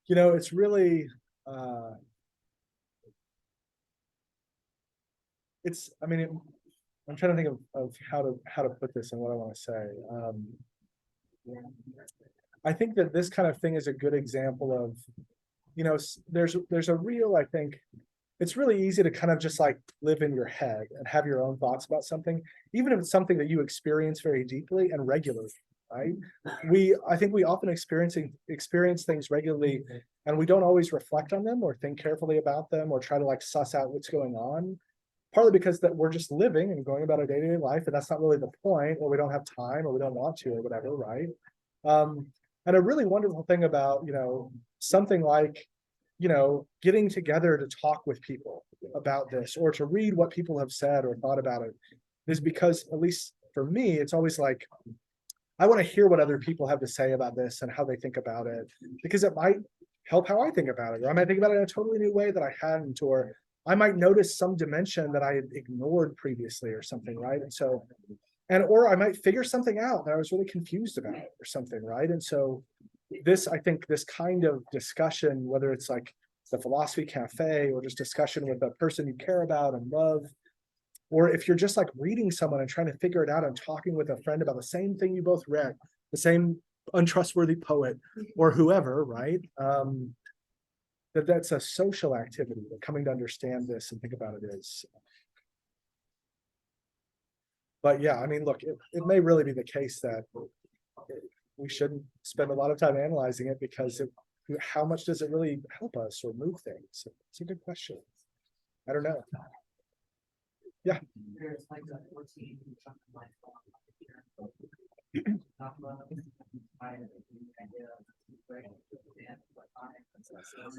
it's really, I mean, I'm trying to think of how to put this and what I want to say. I think that this kind of thing is a good example of, there's a real, I think, it's really easy to kind of just like live in your head and have your own thoughts about something, even if it's something that you experience very deeply and regularly, right? I think we often experience things regularly and we don't always reflect on them or think carefully about them or try to like suss out what's going on. Partly because that we're just living and going about our day-to-day life, and that's not really the point, or we don't have time, or we don't want to, or whatever, right? And a really wonderful thing about, something like, getting together to talk with people about this, or to read what people have said or thought about it, is because, at least for me, it's always like, I want to hear what other people have to say about this and how they think about it, because it might help how I think about it, or I might think about it in a totally new way that I hadn't, or I might notice some dimension that I had ignored previously or something, right? And so, or I might figure something out that I was really confused about or something, right? And so I think this kind of discussion, whether it's like the philosophy cafe or just discussion with a person you care about and love, or if you're just like reading someone and trying to figure it out and talking with a friend about the same thing you both read, the same untrustworthy poet or whoever, right? That's a social activity, that coming to understand this and think about it is. But yeah, I mean, look, it may really be the case that we shouldn't spend a lot of time analyzing it, because how much does it really help us or move things? It's a good question. I don't know. Yeah.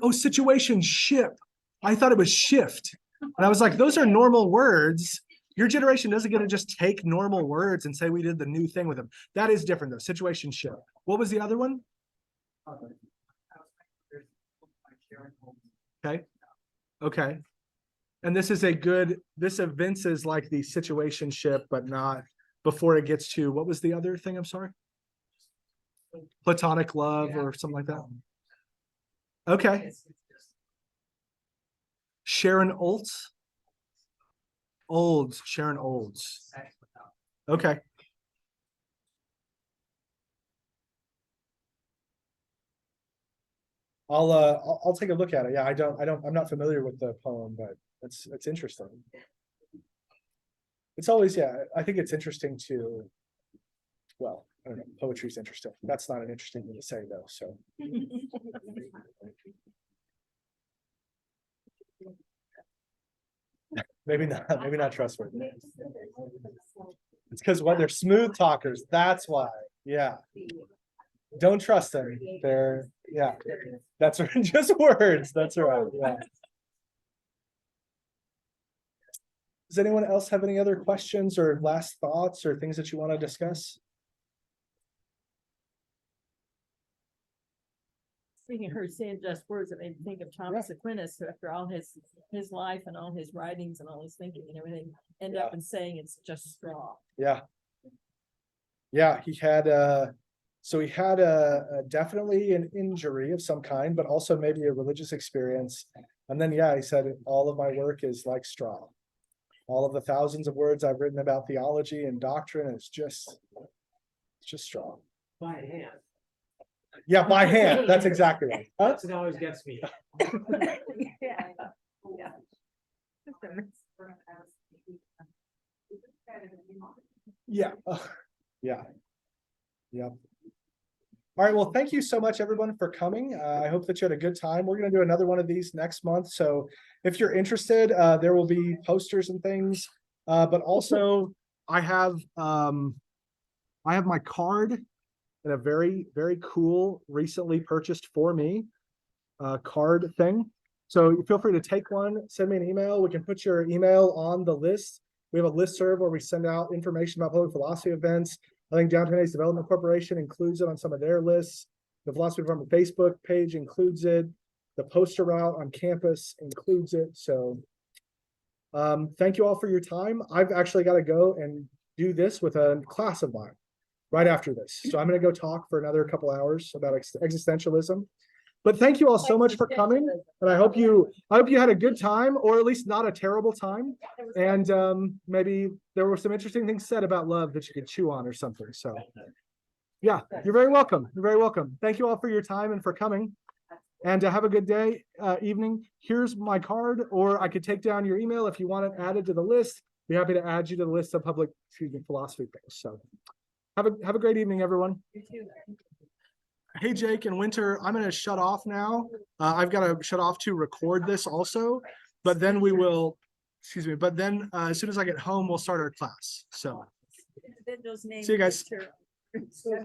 Oh, situation ship. I thought it was shift. And I was like, those are normal words. Your generation doesn't get to just take normal words and say we did the new thing with them. That is different though. Situation ship. What was the other one? Okay. Okay. And this evinces like the situation ship, but not before it gets to, what was the other thing? I'm sorry. Platonic love or something like that. Okay. Sharon Olds. Sharon Olds. Okay. I'll take a look at it. Yeah, I'm not familiar with the poem, but it's interesting. It's always, yeah, I think it's interesting to, well, I don't know, poetry's interesting. That's not an interesting thing to say though, so. Maybe not trustworthy. It's because they're smooth talkers. That's why. Yeah. Don't trust them. They're, yeah, that's right. Just words. That's right. Yeah. Does anyone else have any other questions or last thoughts or things that you want to discuss? Speaking of her saying just words, it made me think of Thomas Aquinas, who after all his life and all his writings and all his thinking and everything, end up in saying it's just straw. Yeah. Yeah, he had so he had definitely an injury of some kind, but also maybe a religious experience. And then he said all of my work is like straw. All of the thousands of words I've written about theology and doctrine is just straw. By hand. Yeah, by hand. That's exactly right. Huh? That's what always gets me. Yeah. Yeah. Yeah. Yeah. Yep. All right. Well, thank you so much, everyone, for coming. I hope that you had a good time. We're going to do another one of these next month. So if you're interested, there will be posters and things. But also I have my card in a very, very cool, recently purchased for me card thing. So feel free to take one, send me an email. We can put your email on the list. We have a listserv where we send out information about public philosophy events. I think Downtown A's Development Corporation includes it on some of their lists. The Philosophy Department Facebook page includes it. The poster route on campus includes it. So thank you all for your time. I've actually got to go and do this with a class of mine right after this. So I'm going to go talk for another couple hours about existentialism. But thank you all so much for coming. And I hope you had a good time, or at least not a terrible time. And maybe there were some interesting things said about love that you could chew on or something. So yeah, you're very welcome. You're very welcome. Thank you all for your time and for coming. And have a good day, evening. Here's my card, or I could take down your email if you want it added to the list. Be happy to add you to the list of public, philosophy things. So have a great evening, everyone. Hey, Jake and Winter, I'm going to shut off now. I've got to shut off to record this also, but then we will, but then as soon as I get home, we'll start our class. So Individuals named see you guys. Mr.